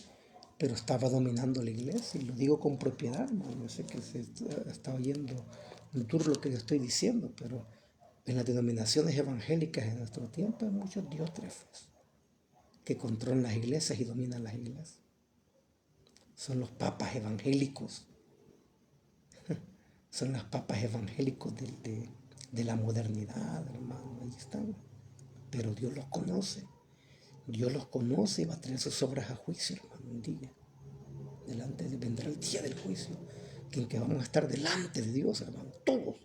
pero estaba dominando la iglesia. Y lo digo con propiedad, hermano. Yo sé que se está oyendo duro lo que yo estoy diciendo, pero en las denominaciones evangélicas de nuestro tiempo hay muchos diótrefes que controlan las iglesias y dominan las iglesias. Son los papas evangélicos. Son los papas evangélicos de la modernidad, hermano. Ahí están. Pero Dios los conoce. Dios los conoce y va a traer sus obras a juicio, hermano, un día. Vendrá el día del juicio, en que vamos a estar delante de Dios, hermano, todos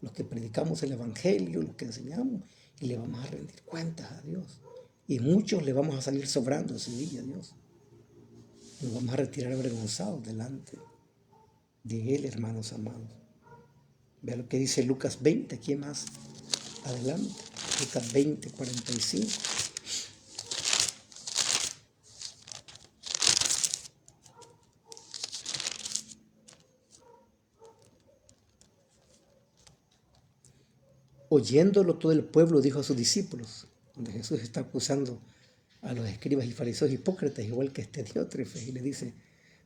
los que predicamos el evangelio, los que enseñamos, y le vamos a rendir cuentas a Dios. Y muchos le vamos a salir sobrando ese día a Dios. Nos vamos a retirar avergonzados delante de Él, hermanos amados. Vea lo que dice Lucas 20, aquí más adelante. Lucas 20, 45. Oyéndolo todo el pueblo dijo a sus discípulos, donde Jesús está acusando a los escribas y fariseos hipócritas, igual que Diótrefes, y le dice: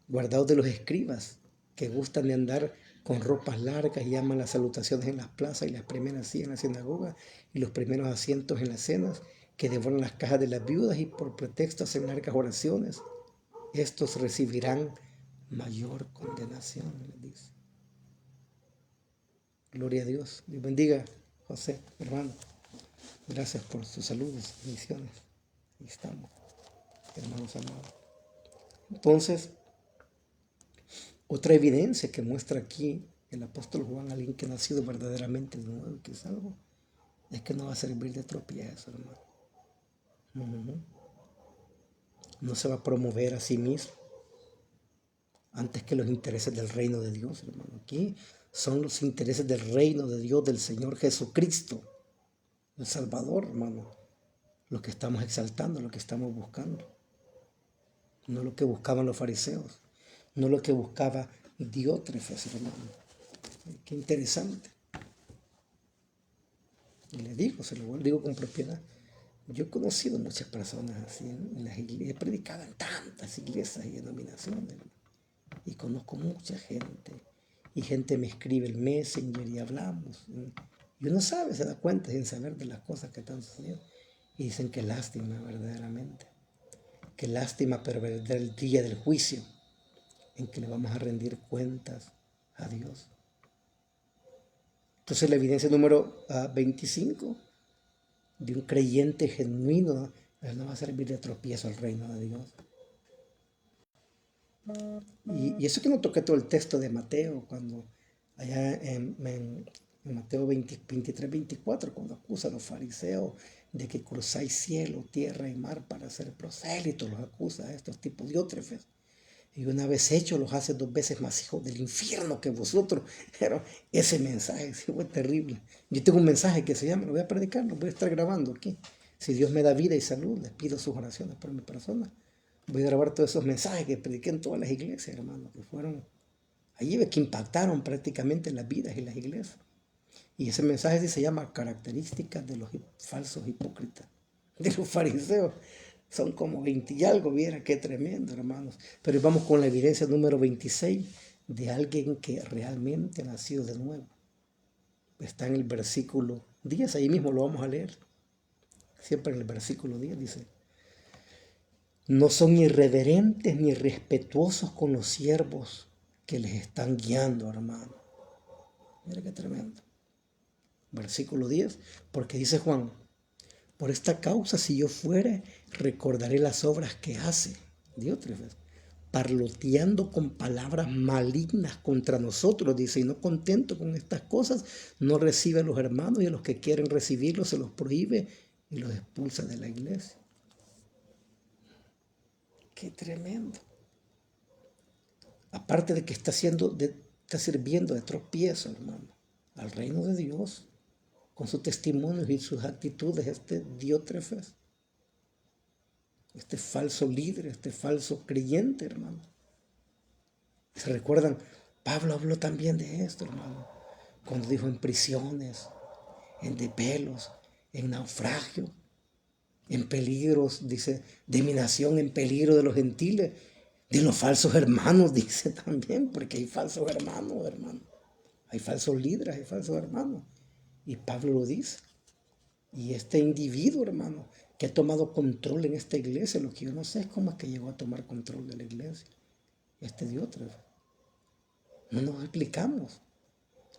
guardaos de los escribas, que gustan de andar con ropas largas y aman las salutaciones en las plazas y las primeras sillas en la sinagoga y los primeros asientos en las cenas, que devoran las cajas de las viudas y por pretexto hacen largas oraciones. Estos recibirán mayor condenación, les dice. Gloria a Dios. Dios bendiga, José, hermano. Gracias por sus saludos, bendiciones. Ahí estamos, hermanos amados. Entonces, otra evidencia que muestra aquí el apóstol Juan, alguien que ha nacido verdaderamente de nuevo, que es algo, es que no va a servir de tropiezo, hermano. No se va a promover a sí mismo antes que los intereses del reino de Dios, hermano. Aquí son los intereses del reino de Dios, del Señor Jesucristo, el Salvador, hermano, lo que estamos exaltando, lo que estamos buscando. No lo que buscaban los fariseos, no lo que buscaba Diótrefes, hermano. Qué interesante. Y le digo, se lo digo con propiedad. Yo he conocido muchas personas así en las iglesias, he predicado en tantas iglesias y denominaciones, y conozco mucha gente, y gente me escribe el Messenger y hablamos, y uno sabe, se da cuenta sin saber de las cosas que están sucediendo, y dicen que lástima verdaderamente, que lástima perder el día del juicio, en que le vamos a rendir cuentas a Dios. Entonces la evidencia número 25 de un creyente genuino no va a servir de tropiezo al reino de Dios. Y eso que no toqué todo el texto de Mateo, cuando allá en Mateo 23, 24, cuando acusa a los fariseos de que cruzáis cielo, tierra y mar para ser prosélitos, los acusa a estos tipos diótrefes. Y una vez hecho, los hace 2 veces más hijos del infierno que vosotros. Pero ese mensaje sí fue terrible. Yo tengo un mensaje que se llama, lo voy a predicar, lo voy a estar grabando aquí. Si Dios me da vida y salud, les pido sus oraciones por mi persona. Voy a grabar todos esos mensajes que prediqué en todas las iglesias, hermano, que fueron allí, que impactaron prácticamente las vidas y las iglesias. Y ese mensaje sí se llama Características de los falsos hipócritas, de los fariseos. Son como 20 y algo, viera qué tremendo, hermanos. Pero vamos con la evidencia número 26 de alguien que realmente ha nacido de nuevo. Está en el versículo 10, ahí mismo lo vamos a leer. Siempre en el versículo 10 dice: no son irreverentes ni respetuosos con los siervos que les están guiando, hermano. Mira qué tremendo. Versículo 10, porque dice Juan: por esta causa, si yo fuere, recordaré las obras que hace Diótrefes, parloteando con palabras malignas contra nosotros, dice, y no contento con estas cosas, no recibe a los hermanos, y a los que quieren recibirlos se los prohíbe y los expulsa de la iglesia. Qué tremendo. Aparte de que está sirviendo de tropiezo, hermano, al reino de Dios, con sus testimonios y sus actitudes, este Diótrefes, este falso líder, este falso creyente, hermano. ¿Se recuerdan? Pablo habló también de esto, hermano, cuando dijo en prisiones, en desvelos, en naufragio, en peligros, dice, de mi nación, en peligro de los gentiles, de los falsos hermanos, dice también, porque hay falsos hermanos, hermano. Hay falsos líderes, hay falsos hermanos. Y Pablo lo dice. Y este individuo, hermano, que ha tomado control en esta iglesia, lo que yo no sé es cómo es que llegó a tomar control de la iglesia. Este Diótrefes. No nos explicamos.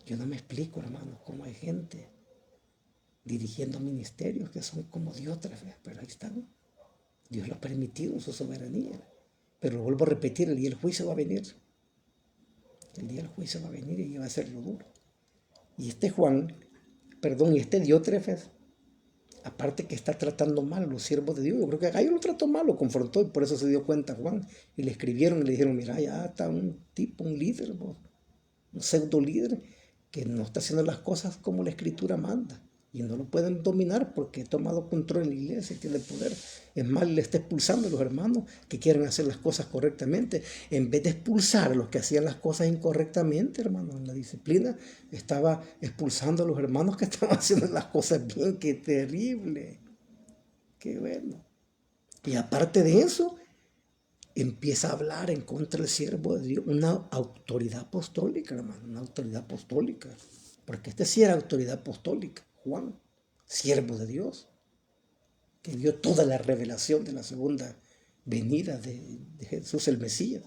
Yo no me explico, hermano, cómo hay gente dirigiendo ministerios que son como Diótrefes, pero ahí están. Dios lo ha permitido en su soberanía. Pero lo vuelvo a repetir, el día del juicio va a venir. El día del juicio va a venir y va a ser lo duro. Y este este Diótrefes, aparte que está tratando mal a los siervos de Dios, yo creo que Gallo lo trató mal, lo confrontó, y por eso se dio cuenta Juan. Y le escribieron y le dijeron: mira, ya está un tipo, un líder, un pseudo líder, que no está haciendo las cosas como la Escritura manda. Y no lo pueden dominar porque ha tomado control en la iglesia y tiene poder. Es más, le está expulsando a los hermanos que quieren hacer las cosas correctamente. En vez de expulsar a los que hacían las cosas incorrectamente, hermano, en la disciplina, estaba expulsando a los hermanos que estaban haciendo las cosas bien. ¡Qué terrible! ¡Qué bueno! Y aparte de eso, empieza a hablar en contra del siervo de Dios, una autoridad apostólica, hermano, una autoridad apostólica, porque este sí era autoridad apostólica, Juan, siervo de Dios, que dio toda la revelación de la segunda venida de Jesús el Mesías.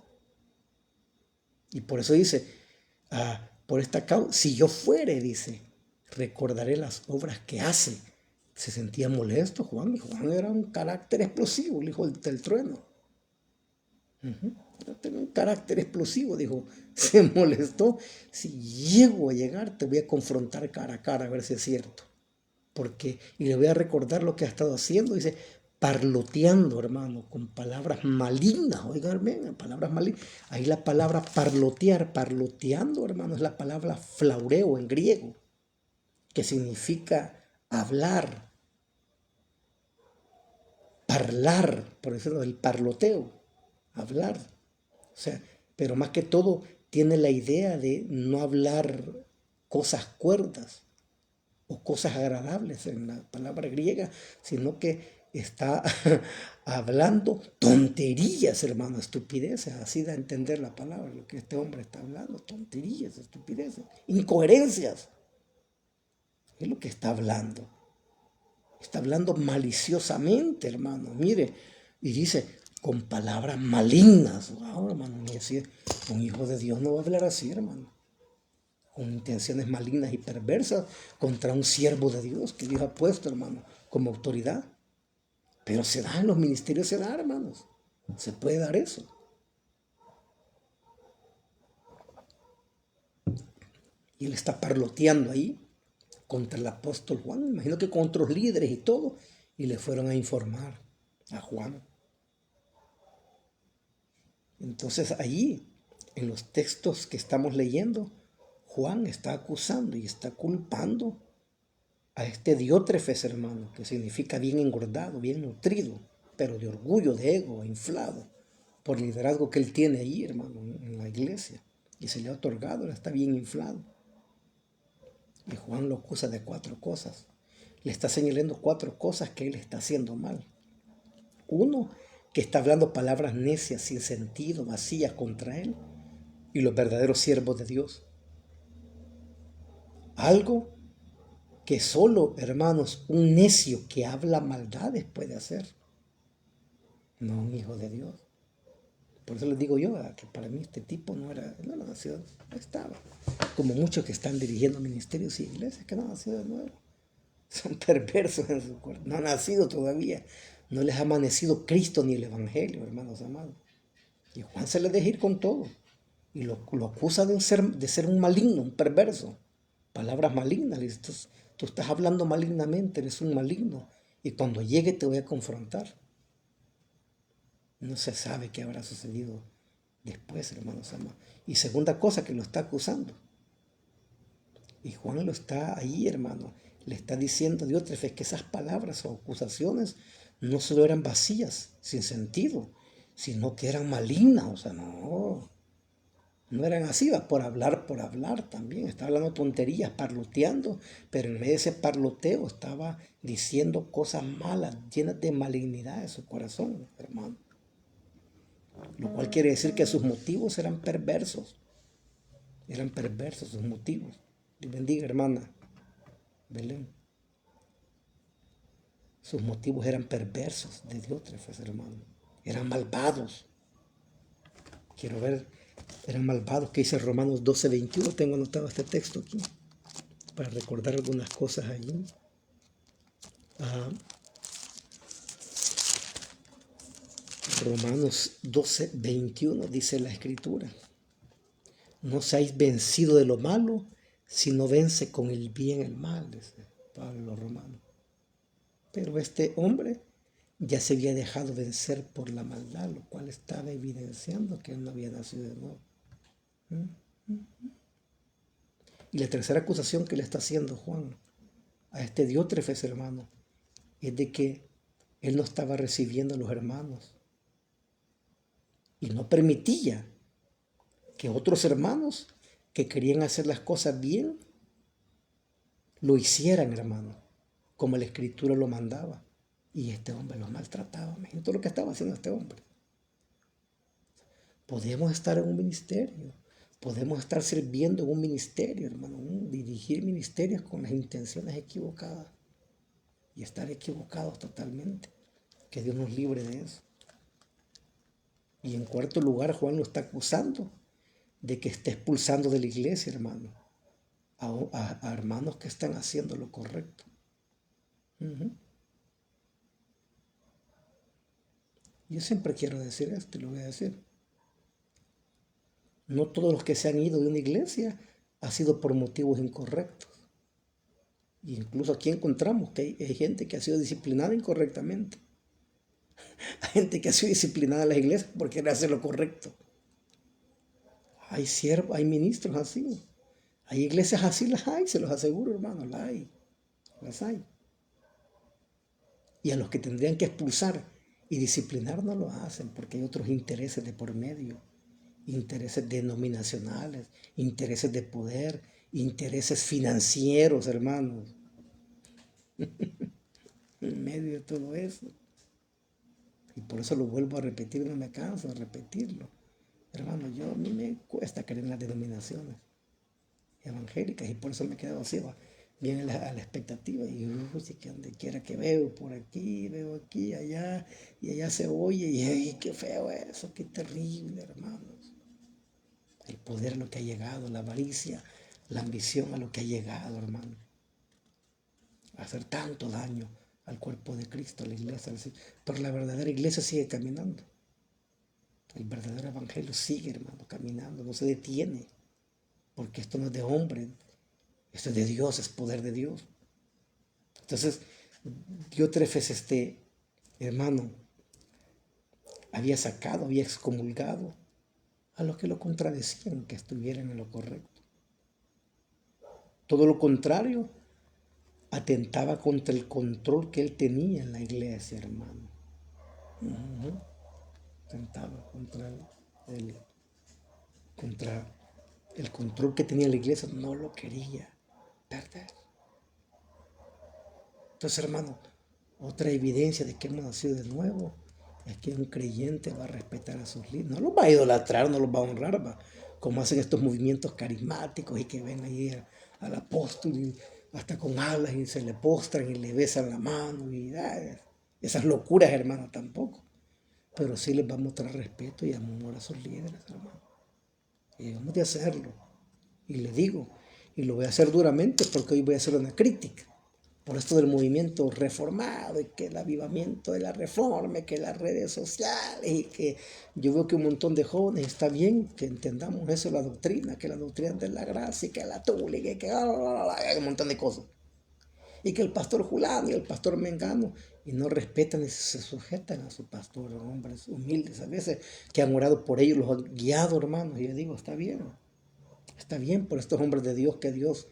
Y por eso dice, por esta causa, si yo fuere, dice, recordaré las obras que hace. Se sentía molesto Juan, y Juan era un carácter explosivo, el hijo del trueno. Tenía un carácter explosivo, dijo, se molestó. Si llego a llegar, te voy a confrontar cara a cara a ver si es cierto. Y le voy a recordar lo que ha estado haciendo, dice, parloteando, hermano, con palabras malignas. Oigan bien, palabras malignas. Ahí la palabra parlotear, parloteando, hermano, es la palabra flaureo en griego, que significa hablar, parlar, por eso del parloteo, hablar. O sea, pero más que todo tiene la idea de no hablar cosas cuerdas o cosas agradables en la palabra griega, sino que está hablando tonterías, hermano, estupideces. Así da a entender la palabra, lo que este hombre está hablando, tonterías, estupideces, incoherencias. Es lo que está hablando. Está hablando maliciosamente, hermano. Mire, y dice, con palabras malignas. Wow, hermano, y así, un hijo de Dios no va a hablar así, hermano. Con intenciones malignas y perversas contra un siervo de Dios que Dios ha puesto, hermano, como autoridad. Pero se da en los ministerios, se da, hermanos. Se puede dar eso. Y él está parloteando ahí contra el apóstol Juan. Imagino que contra los líderes y todo. Y le fueron a informar a Juan. Entonces allí, en los textos que estamos leyendo, Juan está acusando y está culpando a este Diótrefes, hermano, que significa bien engordado, bien nutrido, pero de orgullo, de ego, inflado, por el liderazgo que él tiene ahí, hermano, en la iglesia. Y se le ha otorgado, él está bien inflado. Y Juan lo acusa de 4 cosas. Le está señalando 4 cosas que él está haciendo mal. Uno, que está hablando palabras necias, sin sentido, vacías contra él y los verdaderos siervos de Dios. Algo que solo, hermanos, un necio que habla maldades puede hacer. No un hijo de Dios. Por eso les digo yo que para mí este tipo no era nacido, no estaba. Como muchos que están dirigiendo ministerios y iglesias que no han nacido de nuevo. Son perversos en su cuerpo. No han nacido todavía. No les ha amanecido Cristo ni el Evangelio, hermanos amados. Y Juan se le deja ir con todo. Y lo acusa de ser un maligno, un perverso. Palabras malignas. Le dice, tú estás hablando malignamente, eres un maligno. Y cuando llegue te voy a confrontar. No se sabe qué habrá sucedido después, hermanos amados. Y segunda cosa, que lo está acusando. Y Juan lo está ahí, hermano. Le está diciendo a Diótrefes que esas palabras o acusaciones no solo eran vacías, sin sentido, sino que eran malignas. O sea, no eran así, por hablar también. Estaba hablando tonterías, parloteando, pero en medio de ese parloteo estaba diciendo cosas malas, llenas de malignidad en su corazón, hermano. Lo cual quiere decir que sus motivos eran perversos. Eran perversos sus motivos. Dios bendiga, hermana Belén. Sus motivos eran perversos de Diótrefes, hermano. Eran malvados. Quiero ver, eran malvados. ¿Qué dice Romanos 12:21? Tengo anotado este texto aquí para recordar algunas cosas allí. Romanos 12:21 dice la Escritura: no seáis vencidos de lo malo, sino vence con el bien el mal, dice Pablo a los romanos. Pero este hombre ya se había dejado vencer por la maldad, lo cual estaba evidenciando que él no había nacido de nuevo. Y la tercera acusación que le está haciendo Juan a este Diótrefes, hermano, es de que él no estaba recibiendo a los hermanos y no permitía que otros hermanos que querían hacer las cosas bien lo hicieran, hermano, como la Escritura lo mandaba. Y este hombre los maltrataba. Imagínate todo lo que estaba haciendo este hombre. Podemos estar en un ministerio, podemos estar sirviendo en un ministerio, hermano, dirigir ministerios con las intenciones equivocadas y estar equivocados totalmente. Que Dios nos libre de eso. Y en cuarto lugar, Juan lo está acusando de que está expulsando de la iglesia, hermano, a hermanos que están haciendo lo correcto. Yo siempre quiero decir esto y lo voy a decir. No todos los que se han ido de una iglesia ha sido por motivos incorrectos. Y incluso aquí encontramos que hay gente que ha sido disciplinada incorrectamente. Hay gente que ha sido disciplinada en las iglesias porque quiere hacer lo correcto. Hay siervos, hay ministros así. Hay iglesias así, las hay, se los aseguro, hermano, las hay. Y a los que tendrían que expulsar y disciplinar no lo hacen porque hay otros intereses de por medio. Intereses denominacionales, intereses de poder, intereses financieros, hermanos. En medio de todo eso. Y por eso lo vuelvo a repetir, no me canso de repetirlo. Hermano, a mí me cuesta creer en las denominaciones evangélicas y por eso me he quedado así, bien a la expectativa. Y que donde quiera que veo, por aquí, veo aquí, allá, y allá se oye, y ay, qué feo eso, qué terrible, hermanos. El poder a lo que ha llegado, la avaricia, la ambición a lo que ha llegado, hermano. A hacer tanto daño al cuerpo de Cristo, a la iglesia. Pero la verdadera iglesia sigue caminando. El verdadero evangelio sigue, hermano, caminando, no se detiene. Porque esto no es de hombre, esto es de Dios, es poder de Dios. Entonces, Diótrefes, hermano, había sacado, había excomulgado a los que lo contradecían, que estuvieran en lo correcto. Todo lo contrario, atentaba contra el control que él tenía en la iglesia, hermano. Atentaba contra el control que tenía la iglesia, no lo quería perder. Entonces, hermano, otra evidencia de que hemos nacido de nuevo es que un creyente va a respetar a sus líderes. No los va a idolatrar, no los va a honrar, como hacen estos movimientos carismáticos y que ven ahí al apóstol y hasta con alas y se le postran y le besan la mano y esas locuras, hermano, tampoco. Pero sí les va a mostrar respeto y amor a sus líderes, hermano. Y debemos de hacerlo. Y le digo, y lo voy a hacer duramente porque hoy voy a hacer una crítica por esto del movimiento reformado y que el avivamiento de la reforma, y que las redes sociales y que yo veo que un montón de jóvenes, está bien que entendamos eso, la doctrina, que la doctrina de la gracia, y que la túlica, y que hay un montón de cosas. Y que el pastor Julano y el pastor Mengano, y no respetan y se sujetan a su pastor, hombres humildes a veces, que han orado por ellos, los han guiado, hermanos, y yo digo, está bien por estos hombres de Dios que Dios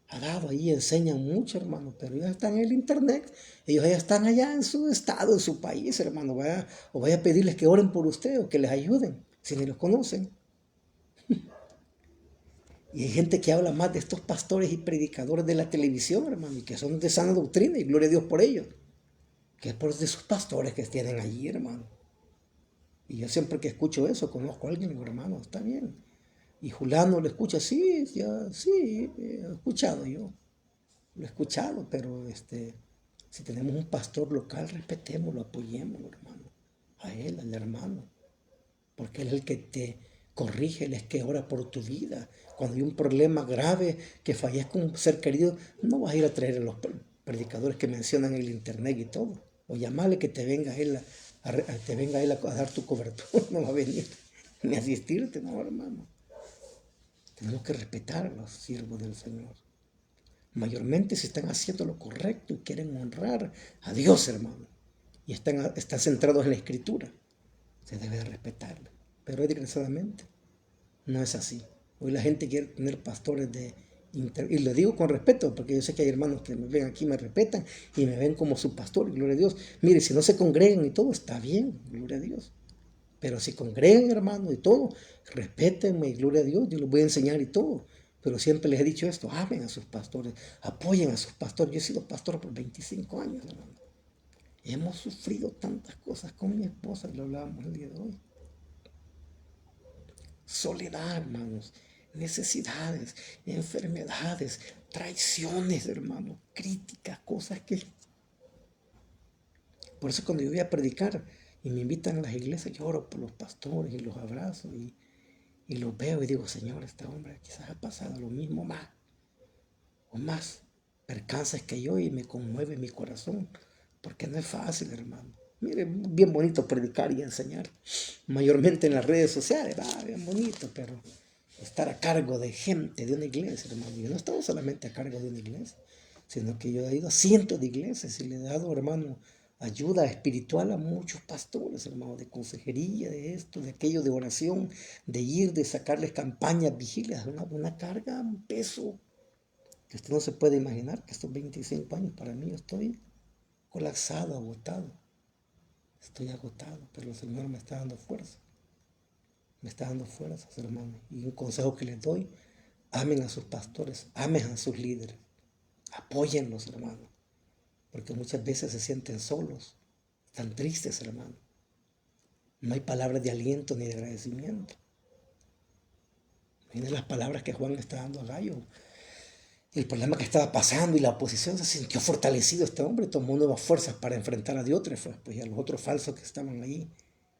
ha dado ahí, enseñan mucho, hermano, pero ellos están en el internet, ellos ya están allá en su estado, en su país, hermano, vaya a pedirles que oren por usted o que les ayuden, si ni los conocen. Y hay gente que habla más de estos pastores y predicadores de la televisión, hermano, y que son de sana doctrina, y gloria a Dios por ellos, que es por de esos pastores que tienen allí, hermano. Y yo siempre que escucho eso, conozco a alguien y digo, hermano, está bien. Y Julano lo escucha, sí, he escuchado yo. Lo he escuchado, pero si tenemos un pastor local, respetémoslo, apoyémoslo, hermano. A él, al hermano. Porque él es el que te corrige, él es que ora por tu vida. Cuando hay un problema grave, que fallezca un ser querido, no vas a ir a traer a los predicadores que mencionan en el internet y todo. O llamarle que te venga él a dar tu cobertura. No va a venir ni a asistirte, no, hermano. Tenemos que respetar a los siervos del Señor. Mayormente si están haciendo lo correcto y quieren honrar a Dios, hermano. Y están centrados en la Escritura. Se debe de respetarlo. Pero desgraciadamente no es así. Hoy la gente quiere tener pastores y lo digo con respeto, porque yo sé que hay hermanos que me ven aquí, me respetan y me ven como su pastor, gloria a Dios. Mire, si no se congregan y todo, está bien, gloria a Dios. Pero si congregan, hermano, y todo, respétenme, y gloria a Dios, yo les voy a enseñar y todo. Pero siempre les he dicho esto, amen a sus pastores, apoyen a sus pastores. Yo he sido pastor por 25 años, hermano. Hemos sufrido tantas cosas con mi esposa, y lo hablábamos el día de hoy. soledad, hermanos, necesidades, enfermedades, traiciones, hermanos, críticas, cosas que... Por eso cuando yo voy a predicar y me invitan a las iglesias, yo oro por los pastores y los abrazo y los veo y digo, Señor, este hombre quizás ha pasado lo mismo más o más percances que yo y me conmueve mi corazón, porque no es fácil, hermano. Mire, bien bonito predicar y enseñar, mayormente en las redes sociales, va, bien bonito, pero estar a cargo de gente, de una iglesia, hermano. Yo no estaba solamente a cargo de una iglesia, sino que yo he ido a cientos de iglesias y le he dado, hermano, ayuda espiritual a muchos pastores, hermano, de consejería, de esto, de aquello, de oración, de ir, de sacarles campañas, vigilias, una carga, un peso que usted no se puede imaginar, que estos 25 años para mí yo estoy colapsado, agotado. Estoy agotado, pero el Señor me está dando fuerza. Me está dando fuerzas, hermano. Y un consejo que les doy, amen a sus pastores, amen a sus líderes. Apóyenlos, hermano. Porque muchas veces se sienten solos, están tristes, hermano. No hay palabras de aliento ni de agradecimiento. Miren las palabras que Juan le está dando a Gallo. El problema que estaba pasando y la oposición se sintió fortalecido este hombre, tomó nuevas fuerzas para enfrentar a Diótrefes, pues, y a los otros falsos que estaban ahí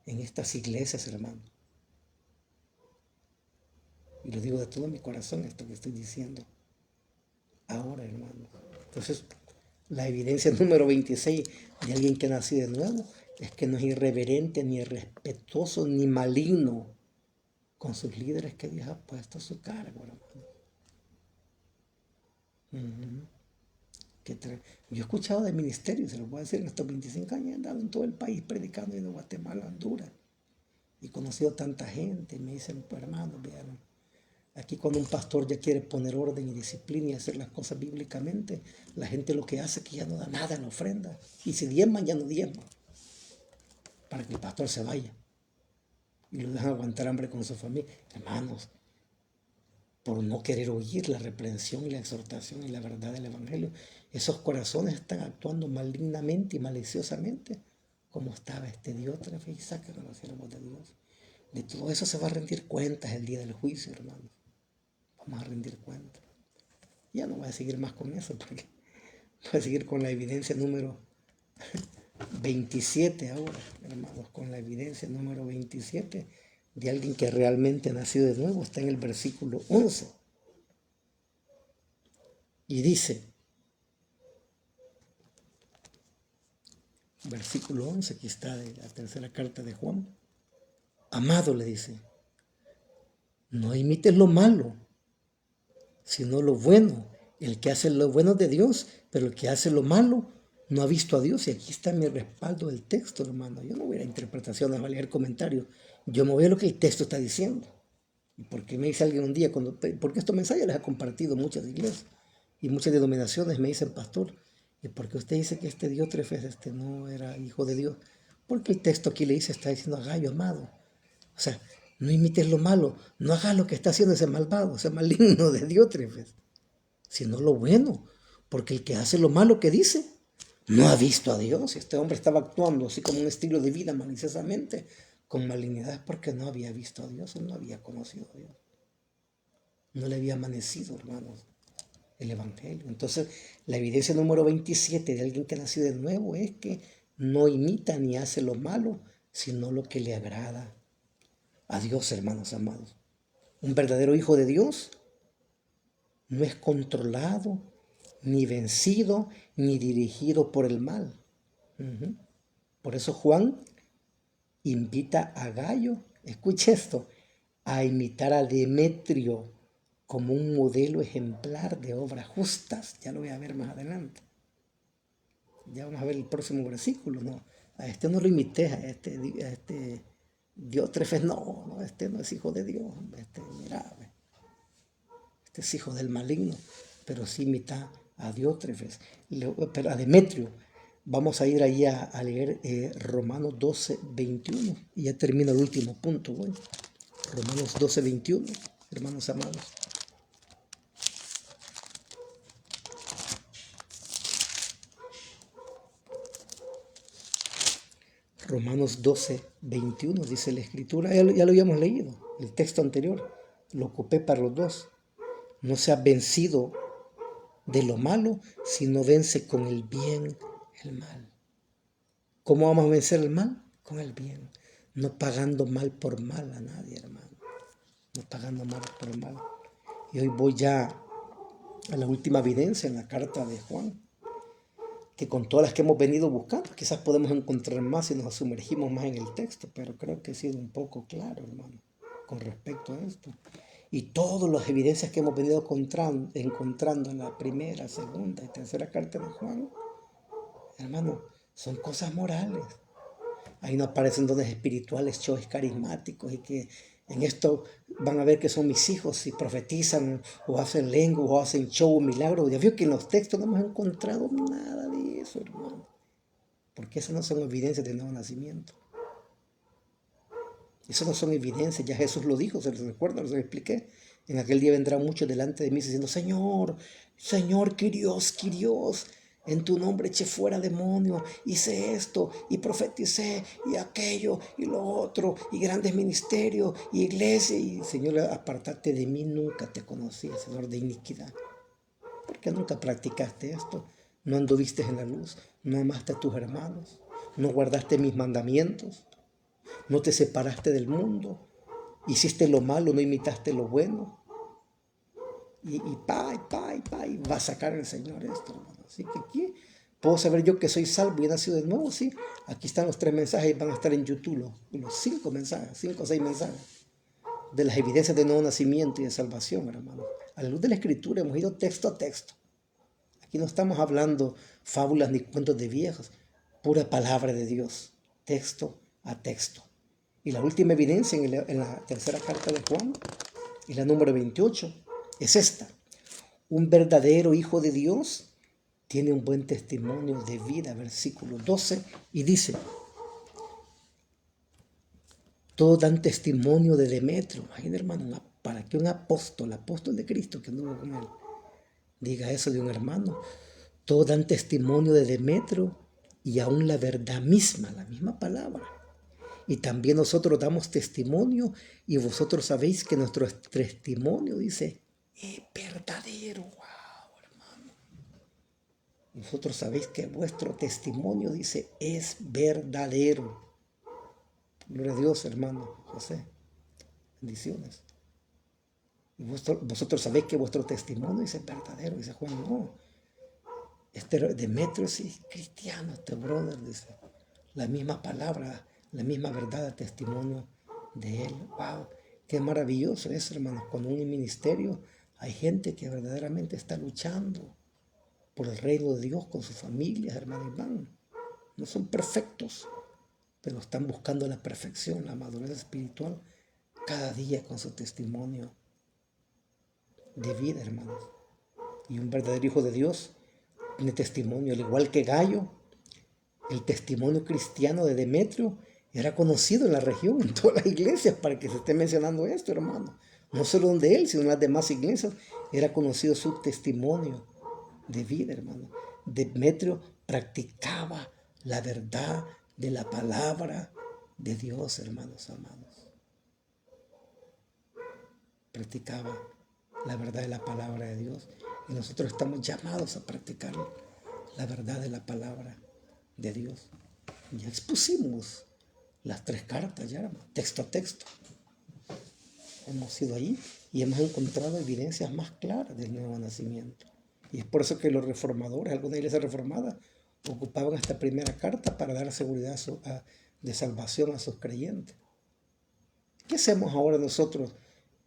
en estas iglesias, hermano. Y lo digo de todo mi corazón esto que estoy diciendo ahora, hermano. Entonces, la evidencia número 26 de alguien que nació de nuevo es que no es irreverente, ni irrespetuoso, ni maligno con sus líderes que Dios ha puesto a su cargo, hermano. Yo he escuchado de ministerios, se lo voy a decir, en estos 25 años he andado en todo el país predicando, en Guatemala, Honduras, y he conocido tanta gente, y me dicen, pues hermano, vean, aquí cuando un pastor ya quiere poner orden y disciplina y hacer las cosas bíblicamente, la gente lo que hace es que ya no da nada en la ofrenda, y si diezman, ya no diezman, para que el pastor se vaya, y lo dejan aguantar hambre con su familia. Hermanos, por no querer oír la reprensión y la exhortación y la verdad del Evangelio, esos corazones están actuando malignamente y maliciosamente, como estaba este Diótrefes y Isaac, que los siervos de Dios. De todo eso se va a rendir cuentas el día del juicio, hermanos. Vamos a rendir cuentas. Ya no voy a seguir más con eso, porque voy a seguir con la evidencia número 27 ahora, hermanos, con la evidencia número 27 de alguien que realmente ha nacido de nuevo. Está en el versículo 11. Y dice, versículo 11, aquí está de la tercera carta de Juan. Amado, le dice, no imites lo malo, sino lo bueno. El que hace lo bueno de Dios, pero el que hace lo malo no ha visto a Dios. Y aquí está mi respaldo del texto, hermano. Yo no voy a interpretaciones, a leer comentarios. Yo me voy a lo que el texto está diciendo. ¿Y por qué me dice alguien un día? Porque estos mensajes les ha compartido muchas iglesias y muchas denominaciones me dicen, pastor, ¿y por qué usted dice que este Diótrefes no era hijo de Dios? Porque el texto aquí le dice, está diciendo a Gallo, amado. O sea, no imites lo malo, no hagas lo que está haciendo ese malvado, ese maligno de Diótrefes, sino lo bueno. Porque el que hace lo malo que dice, no ha visto a Dios. Y este hombre estaba actuando así como un estilo de vida maliciosamente, con malignidad, porque no había visto a Dios, él no había conocido a Dios. No le había amanecido, hermanos, el Evangelio. Entonces, la evidencia número 27 de alguien que ha nacido de nuevo es que no imita ni hace lo malo, sino lo que le agrada a Dios, hermanos amados. Un verdadero hijo de Dios no es controlado, ni vencido, ni dirigido por el mal. Por eso Juan invita a Gallo, escuche esto, a imitar a Demetrio como un modelo ejemplar de obras justas. Ya lo voy a ver más adelante. Ya vamos a ver el próximo versículo. No, a este no lo imité, a este Diótrefes no, este no es hijo de Dios. Mira, este es hijo del maligno, pero sí imita a Diótrefes, pero a Demetrio. Vamos a ir ahí a leer Romanos 12, 21. Y ya termino el último punto. Bueno, Romanos 12, 21, hermanos amados. Romanos 12:21 dice la Escritura, ya lo habíamos leído, el texto anterior, lo ocupé para los dos. No seas vencido de lo malo, sino vence con el bien el mal. ¿Cómo vamos a vencer el mal? Con el bien. No pagando mal por mal a nadie, hermano. No pagando mal por mal. Y hoy voy ya a la última evidencia en la carta de Juan, que con todas las que hemos venido buscando, quizás podemos encontrar más si nos sumergimos más en el texto, pero creo que he sido un poco claro, hermano, con respecto a esto. Y todas las evidencias que hemos venido encontrando en la primera, segunda y tercera carta de Juan, hermano, son cosas morales. Ahí no aparecen dones espirituales, shows carismáticos y que en esto van a ver que son mis hijos si profetizan o hacen lengua o hacen show o milagros. Ya veo que en los textos no hemos encontrado nada de eso, hermano. Porque esas no son evidencias de nuevo nacimiento. Esas no son evidencias, ya Jesús lo dijo, se les recuerda, se les expliqué. En aquel día vendrán muchos delante de mí diciendo, Señor, Señor, Kyrios, Kyrios, en tu nombre eché fuera demonios, hice esto y profeticé y aquello y lo otro y grandes ministerios y iglesia. Y Señor, apartate de mí, nunca te conocí, Señor de iniquidad. ¿Por qué nunca practicaste esto? No anduviste en la luz, no amaste a tus hermanos, no guardaste mis mandamientos, no te separaste del mundo, hiciste lo malo, no imitaste lo bueno. Y va a sacar el Señor esto, hermano. Así que aquí puedo saber yo que soy salvo y he nacido de nuevo, sí. Aquí están los 3 mensajes, van a estar en YouTube, los 5 mensajes, 5 o 6 mensajes de las evidencias de nuevo nacimiento y de salvación, hermano. A la luz de la Escritura hemos ido texto a texto. Aquí no estamos hablando fábulas ni cuentos de viejos, pura palabra de Dios, texto a texto. Y la última evidencia en la tercera carta de Juan, y la número 28, es esta. Un verdadero hijo de Dios tiene un buen testimonio de vida, versículo 12, y dice, todos dan testimonio de Demetrio. Imagínate, hermano, para que un apóstol de Cristo que anduvo con él, diga eso de un hermano. Todos dan testimonio de Demetrio y aún la verdad misma, la misma palabra. Y también nosotros damos testimonio y vosotros sabéis que nuestro testimonio, dice, es verdadero. Wow, hermano. Vosotros sabéis que vuestro testimonio, dice, es verdadero. Gloria a Dios, hermano José. Bendiciones. Y vosotros sabéis que vuestro testimonio es verdadero. Dice Juan, no. Este Demetrio sí es cristiano, este brother, dice. La misma palabra, la misma verdad de testimonio de él. Wow, qué maravilloso es, hermanos. Con un ministerio hay gente que verdaderamente está luchando por el reino de Dios con sus familias, hermanos, hermanos. No son perfectos, pero están buscando la perfección, la madurez espiritual, cada día con su testimonio de vida, hermanos. Y un verdadero hijo de Dios tiene testimonio, al igual que Gallo. El testimonio cristiano de Demetrio era conocido en la región, en todas las iglesias, para que se esté mencionando esto, hermano. No solo donde él, sino en las demás iglesias, era conocido su testimonio de vida, hermano. Demetrio practicaba la verdad de la palabra de Dios, hermanos amados. Practicaba la verdad de la palabra de Dios. Y nosotros estamos llamados a practicar la verdad de la palabra de Dios. Ya expusimos las 3 cartas, ya, texto a texto. Hemos ido ahí y hemos encontrado evidencias más claras del nuevo nacimiento. Y es por eso que los reformadores, algunas iglesias reformadas, ocupaban esta primera carta para dar seguridad de salvación a sus creyentes. ¿Qué hacemos ahora nosotros,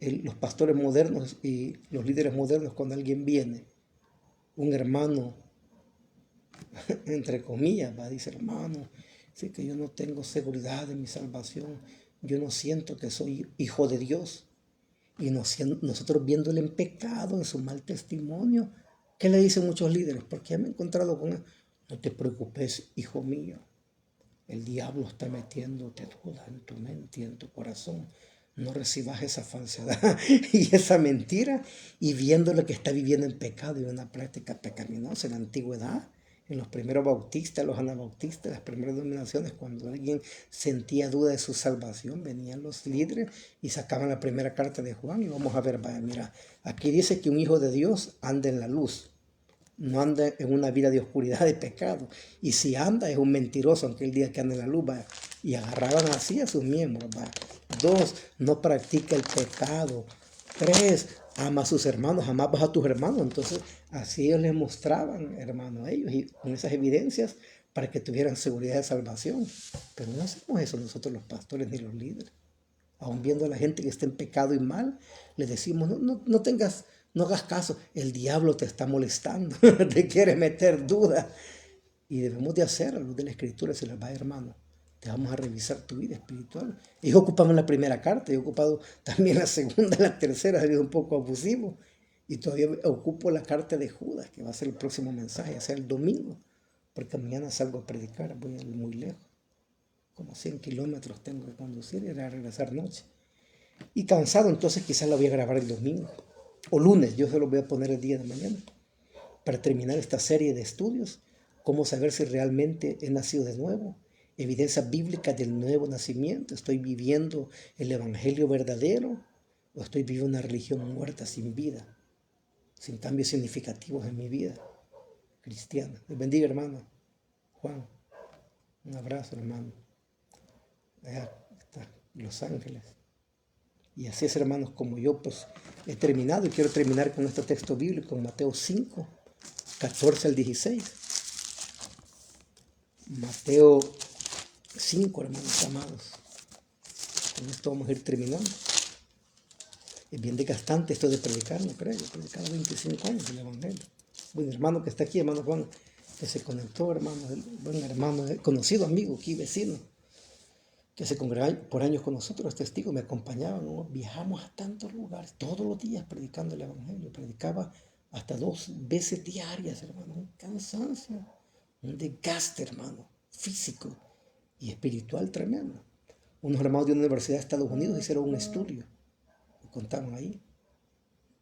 los pastores modernos y los líderes modernos, cuando alguien viene, un hermano, entre comillas, dice, hermano, sí que yo no tengo seguridad de mi salvación, yo no siento que soy hijo de Dios? Y nosotros viéndole en pecado, en su mal testimonio, ¿qué le dicen muchos líderes? Porque ya me he encontrado con él. No te preocupes, hijo mío. El diablo está metiéndote duda en tu mente y en tu corazón. No recibas esa falsedad y esa mentira y viendo lo que está viviendo en pecado y una práctica pecaminosa en la antigüedad. En los primeros bautistas, los anabautistas, las primeras denominaciones, cuando alguien sentía duda de su salvación, venían los líderes y sacaban la primera carta de Juan. Y vamos a ver, vaya, mira, aquí dice que un hijo de Dios anda en la luz, no anda en una vida de oscuridad, de pecado. Y si anda, es un mentiroso, aunque el día que anda en la luz, vaya. Y agarraban así a sus miembros, vaya. 2, no practica el pecado. 3, ama a sus hermanos, amabas a tus hermanos. Entonces, así ellos les mostraban, hermano, a ellos, y con esas evidencias para que tuvieran seguridad de salvación. Pero no hacemos eso nosotros los pastores ni los líderes. Aún viendo a la gente que está en pecado y mal, le decimos, no tengas, no hagas caso, el diablo te está molestando, te quiere meter duda. Y debemos de hacer a luz de la Escritura, se les va, hermano. Te vamos a revisar tu vida espiritual. Ellos ocupaban la primera carta, yo he ocupado también la segunda, la tercera, ha sido un poco abusivo. Y todavía ocupo la carta de Judas, que va a ser el próximo mensaje, ya sea el domingo, porque mañana salgo a predicar, voy a ir muy lejos. Como 100 kilómetros tengo que conducir y a regresar noche. Y cansado, entonces quizás la voy a grabar el domingo o lunes. Yo se lo voy a poner el día de mañana para terminar esta serie de estudios. Cómo saber si realmente he nacido de nuevo. Evidencia bíblica del nuevo nacimiento. ¿Estoy viviendo el evangelio verdadero o estoy viviendo una religión muerta, sin vida, sin cambios significativos en mi vida cristiana? Les bendiga, hermano. Juan, un abrazo, hermano. Allá está, Los Ángeles. Y así es, hermanos, como yo pues he terminado, y quiero terminar con este texto bíblico en Mateo 5, 14 al 16. Mateo 5, hermanos amados. Con esto vamos a ir terminando. Es bien desgastante esto de predicar, no creo. Yo he predicado 25 años el Evangelio. Buen hermano que está aquí, hermano Juan, que se conectó, hermano, buen hermano, conocido amigo aquí, vecino, que se congregaba por años con nosotros, testigos, me acompañaban, ¿no? Viajamos a tantos lugares, todos los días predicando el Evangelio. Predicaba hasta 2 veces diarias, hermano. Un cansancio, un desgaste, hermano, físico y espiritual tremendo. Unos hermanos de una universidad de Estados Unidos hicieron un estudio, lo contaban ahí,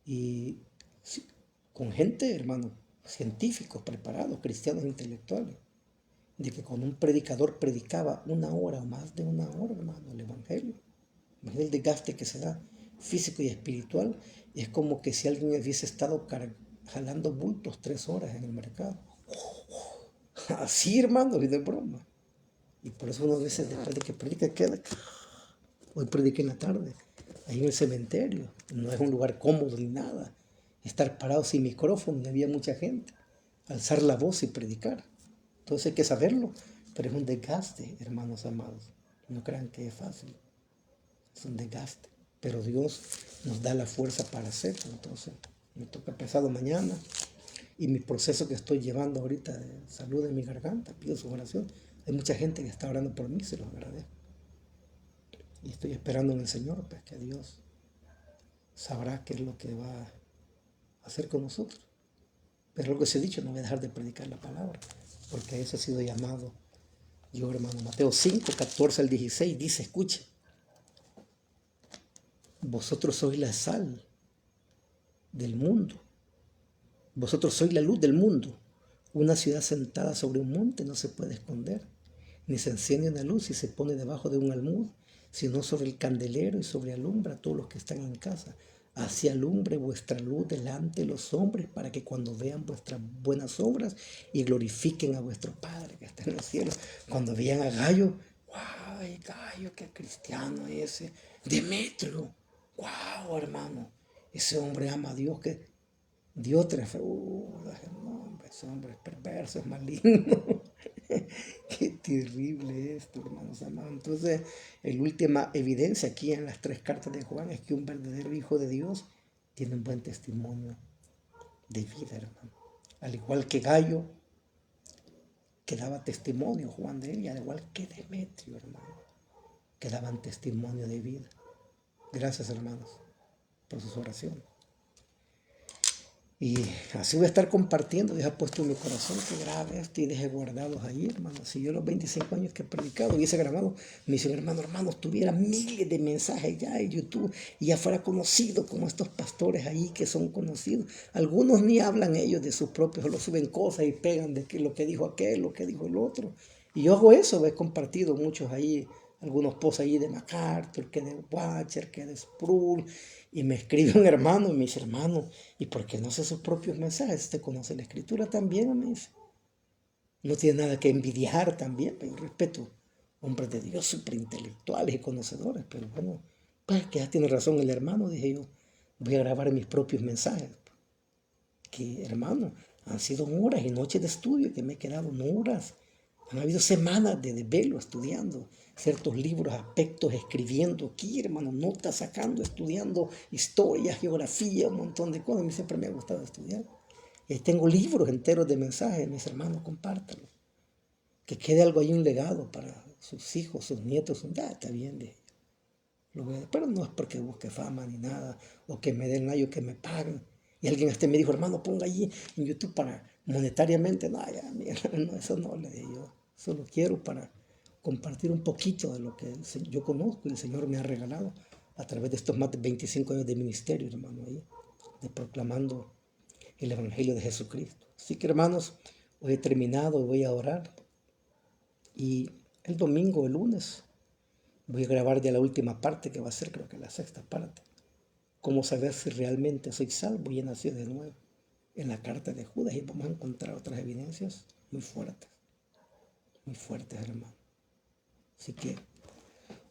y sí, con gente, hermano, científicos preparados, cristianos intelectuales, de que cuando un predicador predicaba 1 hora o más de 1 hora, hermano, el Evangelio, imagínate el desgaste que se da físico y espiritual. Es como que si alguien hubiese estado jalando bultos 3 horas en el mercado. Así, hermano, y de broma. Y por eso uno veces después de que predica queda. Hoy prediqué en la tarde, ahí en el cementerio. No es un lugar cómodo ni nada. Estar parado sin micrófono y había mucha gente. Alzar la voz y predicar. Entonces hay que saberlo. Pero es un desgaste, hermanos amados. No crean que es fácil. Es un desgaste. Pero Dios nos da la fuerza para hacerlo. Entonces me toca pesado mañana. Y mi proceso que estoy llevando ahorita de salud en mi garganta, pido su oración. Hay mucha gente que está orando por mí, se los agradezco. Y estoy esperando en el Señor, pues que Dios sabrá qué es lo que va a hacer con nosotros. Pero lo que se ha dicho, no voy a dejar de predicar la palabra, porque a eso he sido llamado yo, hermano. Mateo 5, 14 al 16 dice, escuche, vosotros sois la sal del mundo, vosotros sois la luz del mundo. Una ciudad sentada sobre un monte no se puede esconder, ni se enciende una luz y se pone debajo de un almud, sino sobre el candelero y sobre alumbra a todos los que están en casa. Así alumbre vuestra luz delante de los hombres, para que cuando vean vuestras buenas obras y glorifiquen a vuestro Padre que está en los cielos. Cuando vean a Gallo, ¡guau! Gallo, qué cristiano ese. Demetrio, ¡guau, hermano! Ese hombre ama a Dios, que Diótrefes, ese hombre es perverso, es maligno. Qué terrible esto, hermanos amados. Entonces, la última evidencia aquí en las 3 cartas de Juan es que un verdadero hijo de Dios tiene un buen testimonio de vida, hermano. Al igual que Gallo, que daba testimonio, Juan de él, y al igual que Demetrio, hermano, que daban testimonio de vida. Gracias, hermanos, por sus oraciones. Y así voy a estar compartiendo. Dios ha puesto en mi corazón que grabe esto y deje guardados ahí, hermano. Si yo los 25 años que he predicado hubiese grabado, me dicen, hermano, tuviera miles de mensajes ya en YouTube y ya fuera conocido como estos pastores ahí que son conocidos. Algunos ni hablan ellos de sus propios, solo suben cosas y pegan de que lo que dijo aquel, lo que dijo el otro. Y yo hago eso, he compartido muchos ahí, algunos posts ahí de MacArthur, que de Watcher, que de Sproul, y me escribe un hermano y me dice, hermano, ¿y por qué no hace sus propios mensajes? ¿Usted conoce la escritura también? Me dice. No tiene nada que envidiar también, pero yo respeto hombres de Dios, súper intelectuales y conocedores, pero bueno, pues que ya tiene razón el hermano, dije yo, voy a grabar mis propios mensajes. Que hermano, han sido horas y noches de estudio que me he quedado, no horas. Han habido semanas de desvelo estudiando ciertos libros, aspectos, escribiendo aquí, hermano, notas sacando, estudiando historia, geografía, un montón de cosas. A mí siempre me ha gustado estudiar. Y ahí tengo libros enteros de mensajes, mis hermanos, compártanlos. Que quede algo ahí, un legado para sus hijos, sus nietos. Ya está bien, pero no es porque busque fama ni nada, o que me den nada o que me paguen. Y alguien me dijo, hermano, ponga allí en YouTube para monetariamente. No, ya, mira, no, eso no le digo yo. Solo quiero para compartir un poquito de lo que yo conozco y el Señor me ha regalado a través de estos más de 25 años de ministerio, hermano, ahí, de proclamando el Evangelio de Jesucristo. Así que, hermanos, hoy he terminado, voy a orar y el domingo, el lunes, voy a grabar ya la última parte que va a ser, creo que la sexta parte. Cómo saber si realmente soy salvo y he nacido de nuevo. En la carta de Judas y vamos a encontrar otras evidencias muy fuertes, hermano. Así que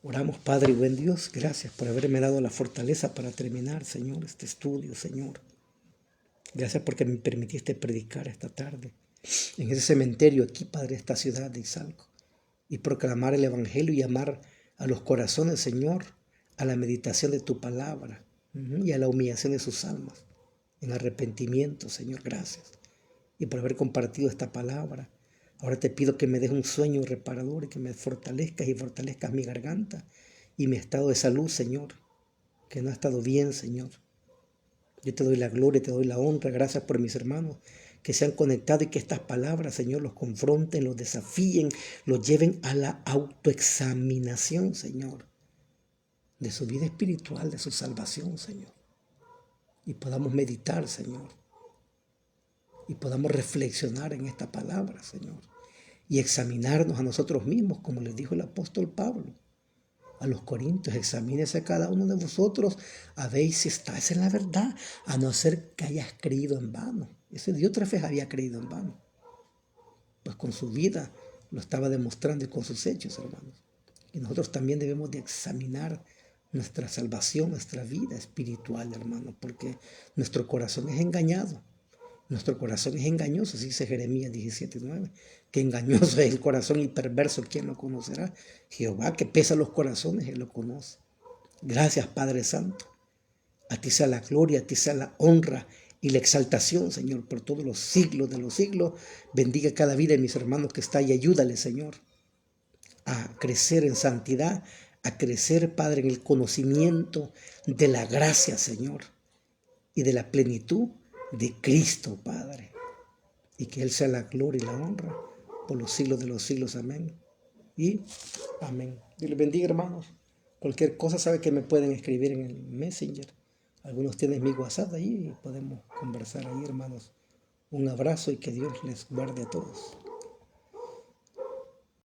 oramos, Padre y buen Dios, gracias por haberme dado la fortaleza para terminar, Señor, este estudio, Señor. Gracias porque me permitiste predicar esta tarde en ese cementerio aquí, Padre, esta ciudad de Izalco, y proclamar el Evangelio y llamar a los corazones, Señor, a la meditación de tu palabra y a la humillación de sus almas, en arrepentimiento, Señor, gracias. Y por haber compartido esta palabra, ahora te pido que me des un sueño reparador y que me fortalezcas y fortalezcas mi garganta y mi estado de salud, Señor, que no ha estado bien, Señor. Yo te doy la gloria, te doy la honra, gracias por mis hermanos que se han conectado y que estas palabras, Señor, los confronten, los desafíen, los lleven a la autoexaminación, Señor, de su vida espiritual, de su salvación, Señor. Y podamos meditar, Señor, y podamos reflexionar en esta palabra, Señor, y examinarnos a nosotros mismos, como les dijo el apóstol Pablo a los corintios, examínese a cada uno de vosotros, a ver si estáis en la verdad, a no ser que hayas creído en vano. Ese Diótrefes había creído en vano, pues con su vida lo estaba demostrando y con sus hechos, hermanos. Y nosotros también debemos de examinar nuestra salvación, nuestra vida espiritual, hermanos, porque nuestro corazón es engañado. Nuestro corazón es engañoso, así dice Jeremías 17:9, que engañoso es el corazón y perverso, ¿quién lo conocerá? Jehová, que pesa los corazones, Él lo conoce. Gracias, Padre Santo. A ti sea la gloria, a ti sea la honra y la exaltación, Señor, por todos los siglos de los siglos. Bendiga cada vida de mis hermanos que está y ayúdale, Señor, a crecer en santidad, a crecer, Padre, en el conocimiento de la gracia, Señor, y de la plenitud de Cristo, Padre. Y que Él sea la gloria y la honra por los siglos de los siglos. Amén. Y amén. Dios les bendiga, hermanos. Cualquier cosa sabe que me pueden escribir en el Messenger. Algunos tienen mi WhatsApp ahí y podemos conversar ahí, hermanos. Un abrazo y que Dios les guarde a todos.